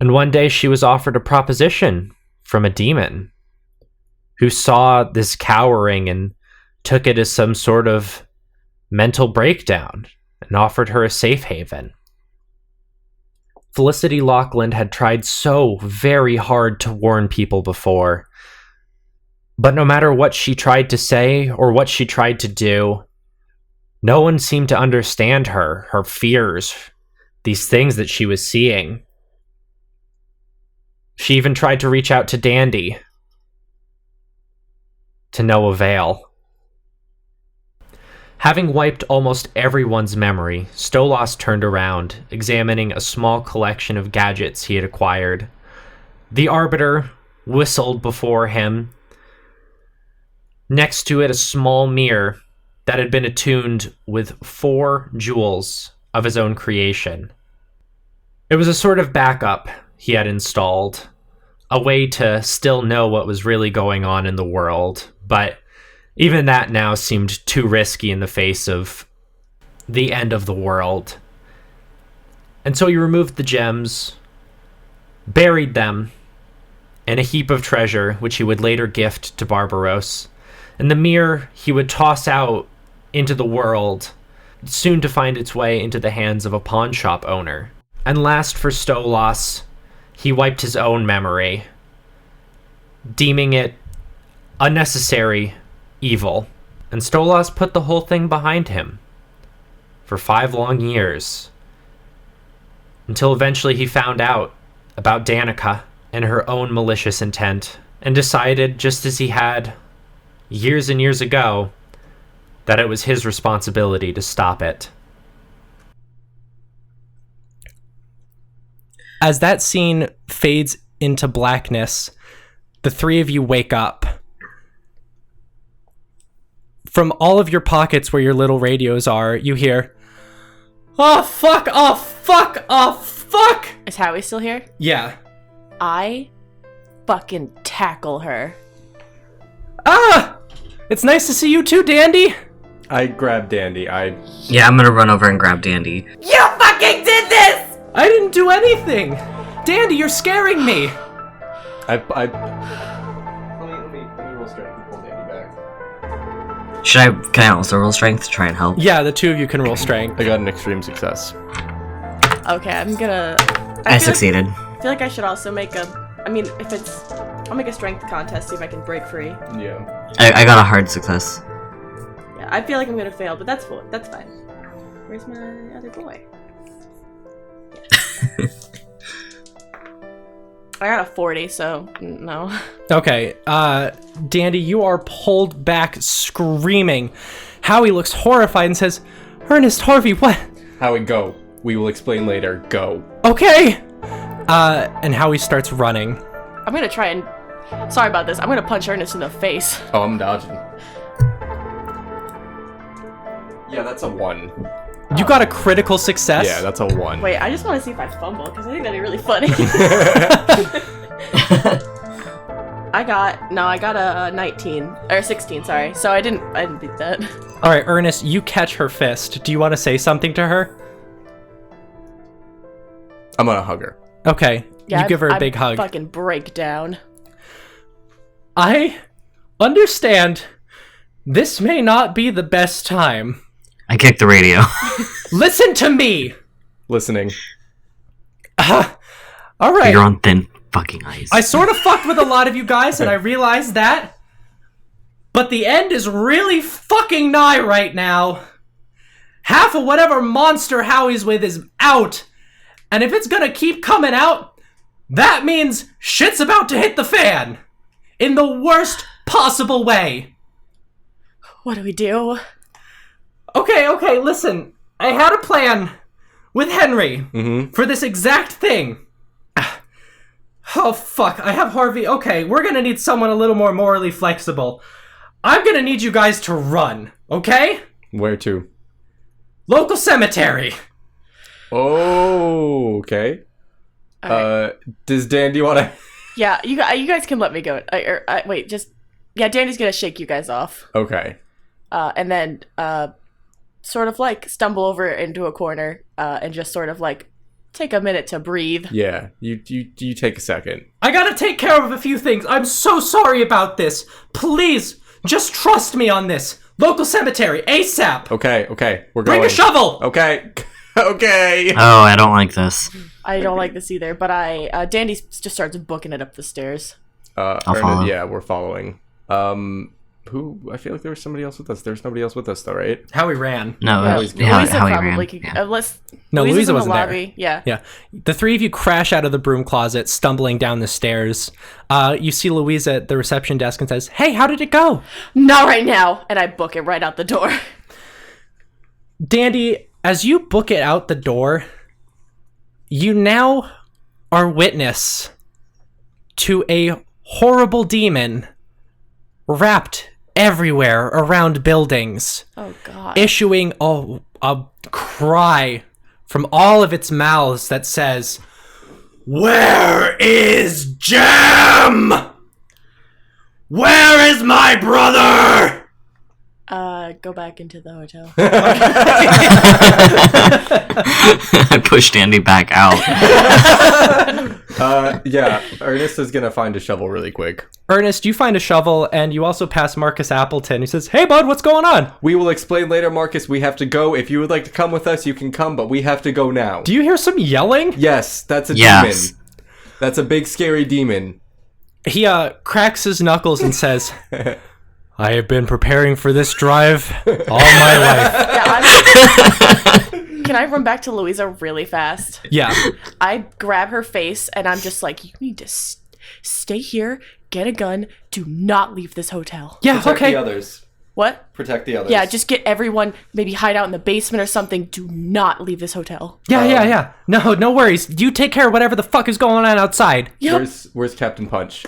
[SPEAKER 1] And one day she was offered a proposition from a demon who saw this cowering and took it as some sort of mental breakdown and offered her a safe haven. Felicity Lockland had tried so very hard to warn people before, but no matter what she tried to say or what she tried to do, no one seemed to understand her fears, these things that she was seeing. She even tried to reach out to Dandy, to no avail. Having wiped almost everyone's memory, Stolas turned around, examining a small collection of gadgets he had acquired. The Arbiter whistled before him. Next to it, a small mirror that had been attuned with 4 jewels of his own creation. It was a sort of backup he had installed, a way to still know what was really going on in the world, but even that now seemed too risky in the face of the end of the world. And so he removed the gems, buried them in a heap of treasure, which he would later gift to Barbaros, and the mirror he would toss out into the world, soon to find its way into the hands of a pawn shop owner. And last for Stolas, he wiped his own memory, deeming it unnecessary evil. And Stolas put the whole thing behind him for 5 long years, until eventually he found out about Danica and her own malicious intent, and decided, just as he had years and years ago, that it was his responsibility to stop it.
[SPEAKER 5] As that scene fades into blackness, the 3 of you wake up. From all of your pockets where your little radios are, you hear, "Oh, fuck! Oh, fuck! Oh, fuck!"
[SPEAKER 2] Is Howie still here?
[SPEAKER 5] Yeah.
[SPEAKER 2] I fucking tackle her.
[SPEAKER 5] Ah! It's nice to see you too, Dandy!
[SPEAKER 3] I grabbed Dandy.
[SPEAKER 4] Yeah, I'm gonna run over and grab Dandy.
[SPEAKER 2] You fucking did this!
[SPEAKER 5] I didn't do anything! Dandy, you're scaring me!
[SPEAKER 3] I
[SPEAKER 4] Can I also roll strength to try and help?
[SPEAKER 1] Yeah, the two of you can roll strength.
[SPEAKER 3] I got an extreme success.
[SPEAKER 2] Okay,
[SPEAKER 4] I succeeded.
[SPEAKER 2] I feel like I should also make I'll make a strength contest, see if I can break free.
[SPEAKER 3] Yeah.
[SPEAKER 4] I got a hard success.
[SPEAKER 2] Yeah, I feel like I'm gonna fail, but that's fine. Where's my other boy? I got a 40, so no.
[SPEAKER 1] Okay, Dandy, you are pulled back screaming. Howie looks horrified and says, Ernest, Harvey, what?
[SPEAKER 3] Howie, go. We will explain later. Go.
[SPEAKER 1] Okay! And Howie starts running.
[SPEAKER 2] I'm gonna try and... Sorry about this. I'm gonna punch Ernest in the face.
[SPEAKER 3] Oh, I'm dodging. Yeah, that's a 1.
[SPEAKER 1] You got a critical success?
[SPEAKER 3] Yeah, that's a 1.
[SPEAKER 2] Wait, I just want to see if I fumble, because I think that'd be really funny. I got a 19. Or 16, sorry. So I didn't beat that.
[SPEAKER 1] Alright, Ernest, you catch her fist. Do you want to say something to her?
[SPEAKER 3] I'm gonna hug her.
[SPEAKER 1] Okay,
[SPEAKER 2] Yeah,
[SPEAKER 1] you give her a
[SPEAKER 2] I
[SPEAKER 1] big hug.
[SPEAKER 2] Fucking break down.
[SPEAKER 1] I understand this may not be the best time.
[SPEAKER 4] I kicked the radio.
[SPEAKER 1] Listen to me!
[SPEAKER 3] Listening.
[SPEAKER 1] Alright.
[SPEAKER 4] You're on thin fucking ice.
[SPEAKER 1] I sort of fucked with a lot of you guys, and I realized that. But the end is really fucking nigh right now. Half of whatever monster Howie's with is out. And if it's gonna keep coming out, that means shit's about to hit the fan. In the worst possible way.
[SPEAKER 2] What do we do?
[SPEAKER 1] Okay, listen. I had a plan with Henry for this exact thing. Oh, fuck. I have Harvey. Okay, we're gonna need someone a little more morally flexible. I'm gonna need you guys to run, okay?
[SPEAKER 3] Where to?
[SPEAKER 1] Local cemetery.
[SPEAKER 3] Oh, okay.
[SPEAKER 2] Alright.
[SPEAKER 3] Does Dandy want to...
[SPEAKER 2] Yeah, you guys can let me go. Wait, just... Yeah, Danny's gonna shake you guys off.
[SPEAKER 3] Okay.
[SPEAKER 2] And then, sort of like stumble over into a corner, and just sort of like take a minute to breathe.
[SPEAKER 3] Yeah, you take a second.
[SPEAKER 1] I gotta take care of a few things. I'm so sorry about this. Please, just trust me on this. Local cemetery, ASAP.
[SPEAKER 3] Okay, we're going.
[SPEAKER 1] Bring a shovel.
[SPEAKER 3] Okay. Okay.
[SPEAKER 4] Oh, I don't like this.
[SPEAKER 2] I don't like this either, but Dandy just starts booking it up the stairs.
[SPEAKER 4] I'll follow.
[SPEAKER 3] Yeah, we're following. Who? I feel like there was somebody else with us. There's nobody else with us, though, right?
[SPEAKER 1] Howie ran.
[SPEAKER 4] No,
[SPEAKER 2] Louisa
[SPEAKER 4] how he
[SPEAKER 2] probably
[SPEAKER 4] ran.
[SPEAKER 2] could,
[SPEAKER 4] Yeah.
[SPEAKER 2] unless
[SPEAKER 1] No,
[SPEAKER 2] Louisa's
[SPEAKER 1] Louisa
[SPEAKER 2] in the
[SPEAKER 1] wasn't there.
[SPEAKER 2] lobby. Yeah.
[SPEAKER 1] Yeah. The three of you crash out of the broom closet, stumbling down the stairs. You see Louisa at the reception desk and says, Hey, how did it go?
[SPEAKER 2] Not right now, and I book it right out the door.
[SPEAKER 1] Dandy, as you book it out the door, you now are witness to a horrible demon wrapped everywhere around buildings,
[SPEAKER 2] Oh God.
[SPEAKER 1] issuing a cry from all of its mouths that says, Where is Jem? Where is my brother?
[SPEAKER 2] Go back into the hotel.
[SPEAKER 4] I pushed Andy back out.
[SPEAKER 3] Yeah, Ernest is gonna find a shovel really quick.
[SPEAKER 1] Ernest, you find a shovel, and you also pass Marcus Appleton, who says, Hey, bud, what's going on?
[SPEAKER 3] We will explain later, Marcus. We have to go. If you would like to come with us, you can come, but we have to go now.
[SPEAKER 1] Do you hear some yelling?
[SPEAKER 3] Yes, that's a
[SPEAKER 4] Yes.
[SPEAKER 3] demon. That's a big, scary demon.
[SPEAKER 1] He cracks his knuckles and says, I have been preparing for this drive all my life.
[SPEAKER 2] Can I run back to Louisa really fast?
[SPEAKER 1] Yeah.
[SPEAKER 2] I grab her face and I'm just like, you need to stay here, get a gun, do not leave this hotel.
[SPEAKER 1] Yeah, okay.
[SPEAKER 3] others.
[SPEAKER 2] What?
[SPEAKER 3] Protect the others.
[SPEAKER 2] Yeah, just get everyone, maybe hide out in the basement or something. Do not leave this hotel.
[SPEAKER 1] Yeah. No worries. You take care of whatever the fuck is going on outside.
[SPEAKER 2] Yep.
[SPEAKER 3] Where's Captain Punch?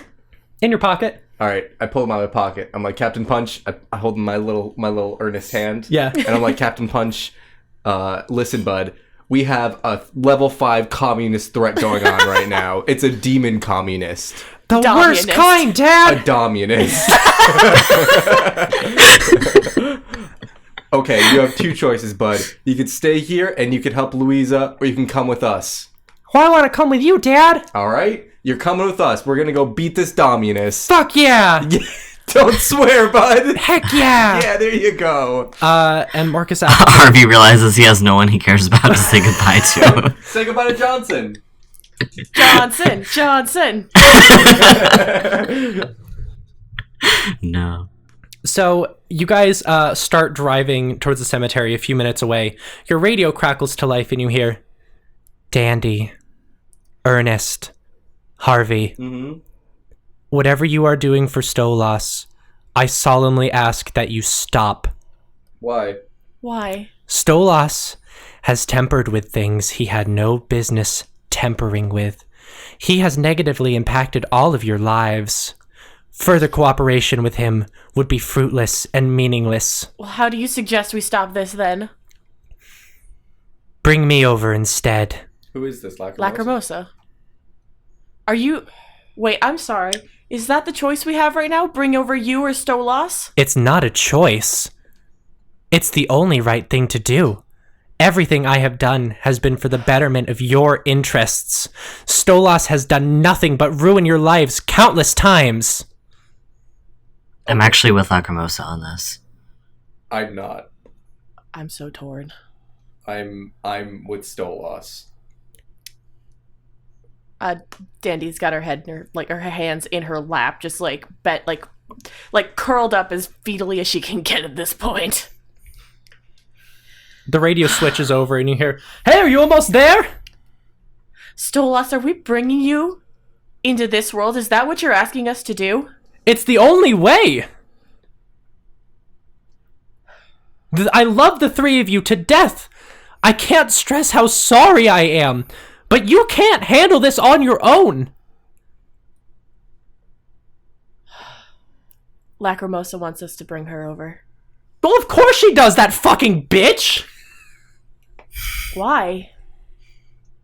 [SPEAKER 1] In your pocket.
[SPEAKER 3] All right, I pull him out of my pocket. I'm like, Captain Punch. I hold my little earnest hand.
[SPEAKER 1] Yeah.
[SPEAKER 3] And I'm like, Captain Punch, listen, bud. We have a level 5 communist threat going on right now. It's a demon communist.
[SPEAKER 1] The
[SPEAKER 2] Dominist.
[SPEAKER 1] worst kind,
[SPEAKER 3] A
[SPEAKER 1] Dad!
[SPEAKER 3] dominist. Okay, you have two choices, bud. You could stay here and you could help Louisa, or you can come with us.
[SPEAKER 1] Well, I want to come with you, Dad.
[SPEAKER 3] All right? You're coming with us. We're going to go beat this dominist.
[SPEAKER 1] Fuck yeah!
[SPEAKER 3] Don't swear, bud.
[SPEAKER 1] Heck yeah!
[SPEAKER 3] Yeah, there you go.
[SPEAKER 1] And Marcus Appleton.
[SPEAKER 4] Harvey realizes he has no one he cares about to say goodbye to.
[SPEAKER 3] Say goodbye to Johnson.
[SPEAKER 2] Johnson.
[SPEAKER 4] No.
[SPEAKER 1] So you guys start driving towards the cemetery a few minutes away. Your radio crackles to life and you hear, Dandy, Ernest, Harvey, whatever you are doing for Stolas, I solemnly ask that you stop.
[SPEAKER 3] Why?
[SPEAKER 2] Why?
[SPEAKER 1] Stolas has tempered with things he had no business tempering with. He has negatively impacted all of your lives. Further cooperation with him would be fruitless and meaningless.
[SPEAKER 2] Well, how do you suggest we stop this then?
[SPEAKER 1] Bring me over instead.
[SPEAKER 3] Who is this, Lacrimosa?
[SPEAKER 2] Lacrimosa. Are you... Wait, I'm sorry. Is that the choice we have right now? Bring over you or Stolas?
[SPEAKER 1] It's not a choice. It's the only right thing to do. Everything I have done has been for the betterment of your interests. Stolas has done nothing but ruin your lives countless times.
[SPEAKER 4] I'm actually with Lacrimosa on this.
[SPEAKER 3] I'm not.
[SPEAKER 2] I'm so torn.
[SPEAKER 3] I'm with Stolas.
[SPEAKER 2] Dandy's got her head in her, like, her hands in her lap, just like curled up as fetally as she can get at this point.
[SPEAKER 1] The radio switches over and you hear, Hey, are you almost there?
[SPEAKER 2] Stolas, are we bringing you into this world? Is that what you're asking us to do?
[SPEAKER 1] It's the only way. I love the three of you to death. I can't stress how sorry I am, but you can't handle this on your own.
[SPEAKER 2] Lacrimosa wants us to bring her over.
[SPEAKER 1] Well, of course she does, that fucking bitch.
[SPEAKER 2] Why?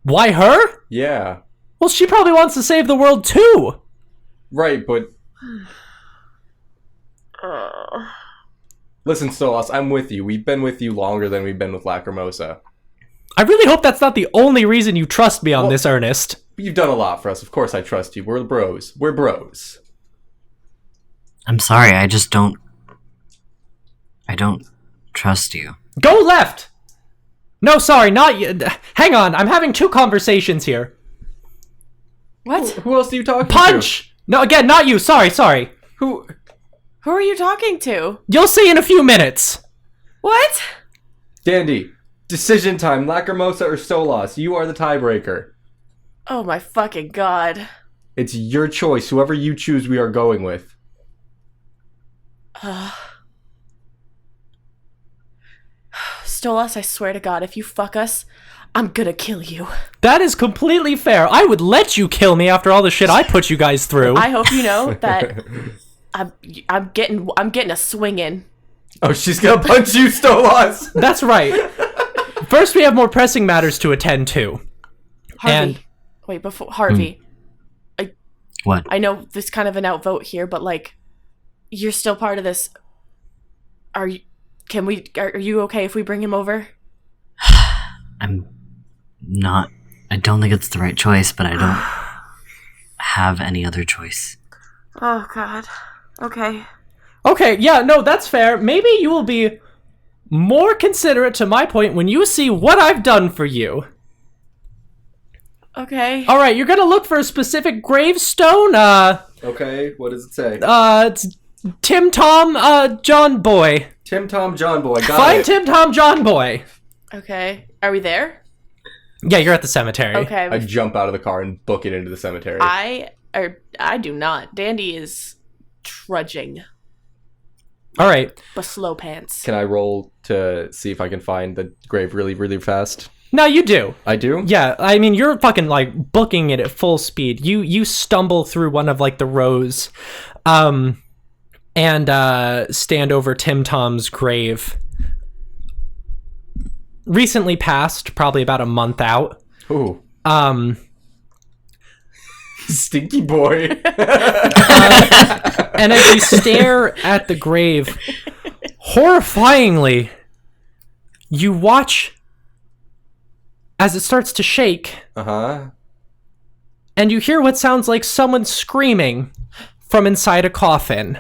[SPEAKER 1] Why her?
[SPEAKER 3] Yeah.
[SPEAKER 1] Well, she probably wants to save the world too.
[SPEAKER 3] Right, but... Listen, Stolas, I'm with you. We've been with you longer than we've been with Lacrimosa.
[SPEAKER 1] I really hope that's not the only reason you trust me on this, Ernest.
[SPEAKER 3] You've done a lot for us. Of course I trust you. We're bros. We're bros.
[SPEAKER 4] I'm sorry, I don't trust you.
[SPEAKER 1] Go left! No, sorry, not you. Hang on, I'm having two conversations here.
[SPEAKER 2] What?
[SPEAKER 3] Who else are you talking to?
[SPEAKER 1] Punch! No, again, not you. Sorry.
[SPEAKER 3] Who
[SPEAKER 2] are you talking to?
[SPEAKER 1] You'll see in a few minutes.
[SPEAKER 2] What?
[SPEAKER 3] Dandy, decision time. Lacrimosa or Stolas? You are the tiebreaker.
[SPEAKER 2] Oh my fucking god.
[SPEAKER 3] It's your choice. Whoever you choose, we are going with.
[SPEAKER 2] Stolas, I swear to god, if you fuck us, I'm gonna kill you.
[SPEAKER 1] That is completely fair. I would let you kill me after all the shit I put you guys through.
[SPEAKER 2] I hope you know that I'm getting a swing in.
[SPEAKER 3] Oh, she's gonna punch you, Stolas!
[SPEAKER 1] That's right. First, we have more pressing matters to attend to.
[SPEAKER 2] Harvey. Harvey.
[SPEAKER 4] What?
[SPEAKER 2] I know this is kind of an outvote here, but like, you're still part of this. Are you okay if we bring him over?
[SPEAKER 4] I'm not. I don't think it's the right choice, but I don't have any other choice.
[SPEAKER 2] Oh god. Okay.
[SPEAKER 1] Okay, yeah, no, that's fair. Maybe you will be more considerate to my point when you see what I've done for you.
[SPEAKER 2] Okay.
[SPEAKER 1] All right, you're gonna look for a specific gravestone.
[SPEAKER 3] Okay, what does it say?
[SPEAKER 1] It's Tim Tom John Boy.
[SPEAKER 3] Tim Tom John Boy. Got
[SPEAKER 1] Find
[SPEAKER 3] it.
[SPEAKER 1] Tim Tom John Boy.
[SPEAKER 2] Okay. Are we there?
[SPEAKER 1] Yeah, you're at the cemetery.
[SPEAKER 2] Okay.
[SPEAKER 3] I jump out of the car and book it into the cemetery.
[SPEAKER 2] I do not. Dandy is trudging.
[SPEAKER 1] All right.
[SPEAKER 2] But slow pants.
[SPEAKER 3] Can I roll to see if I can find the grave really, really fast?
[SPEAKER 1] No, you do.
[SPEAKER 3] I do?
[SPEAKER 1] Yeah, I mean, you're fucking, like, booking it at full speed. You stumble through one of, like, the rows, and stand over Tim Tom's grave. Recently passed, probably about a month out.
[SPEAKER 3] Ooh. Stinky boy.
[SPEAKER 1] And as you stare at the grave, horrifyingly, you watch as it starts to shake.
[SPEAKER 3] Uh-huh.
[SPEAKER 1] And you hear what sounds like someone screaming from inside a coffin.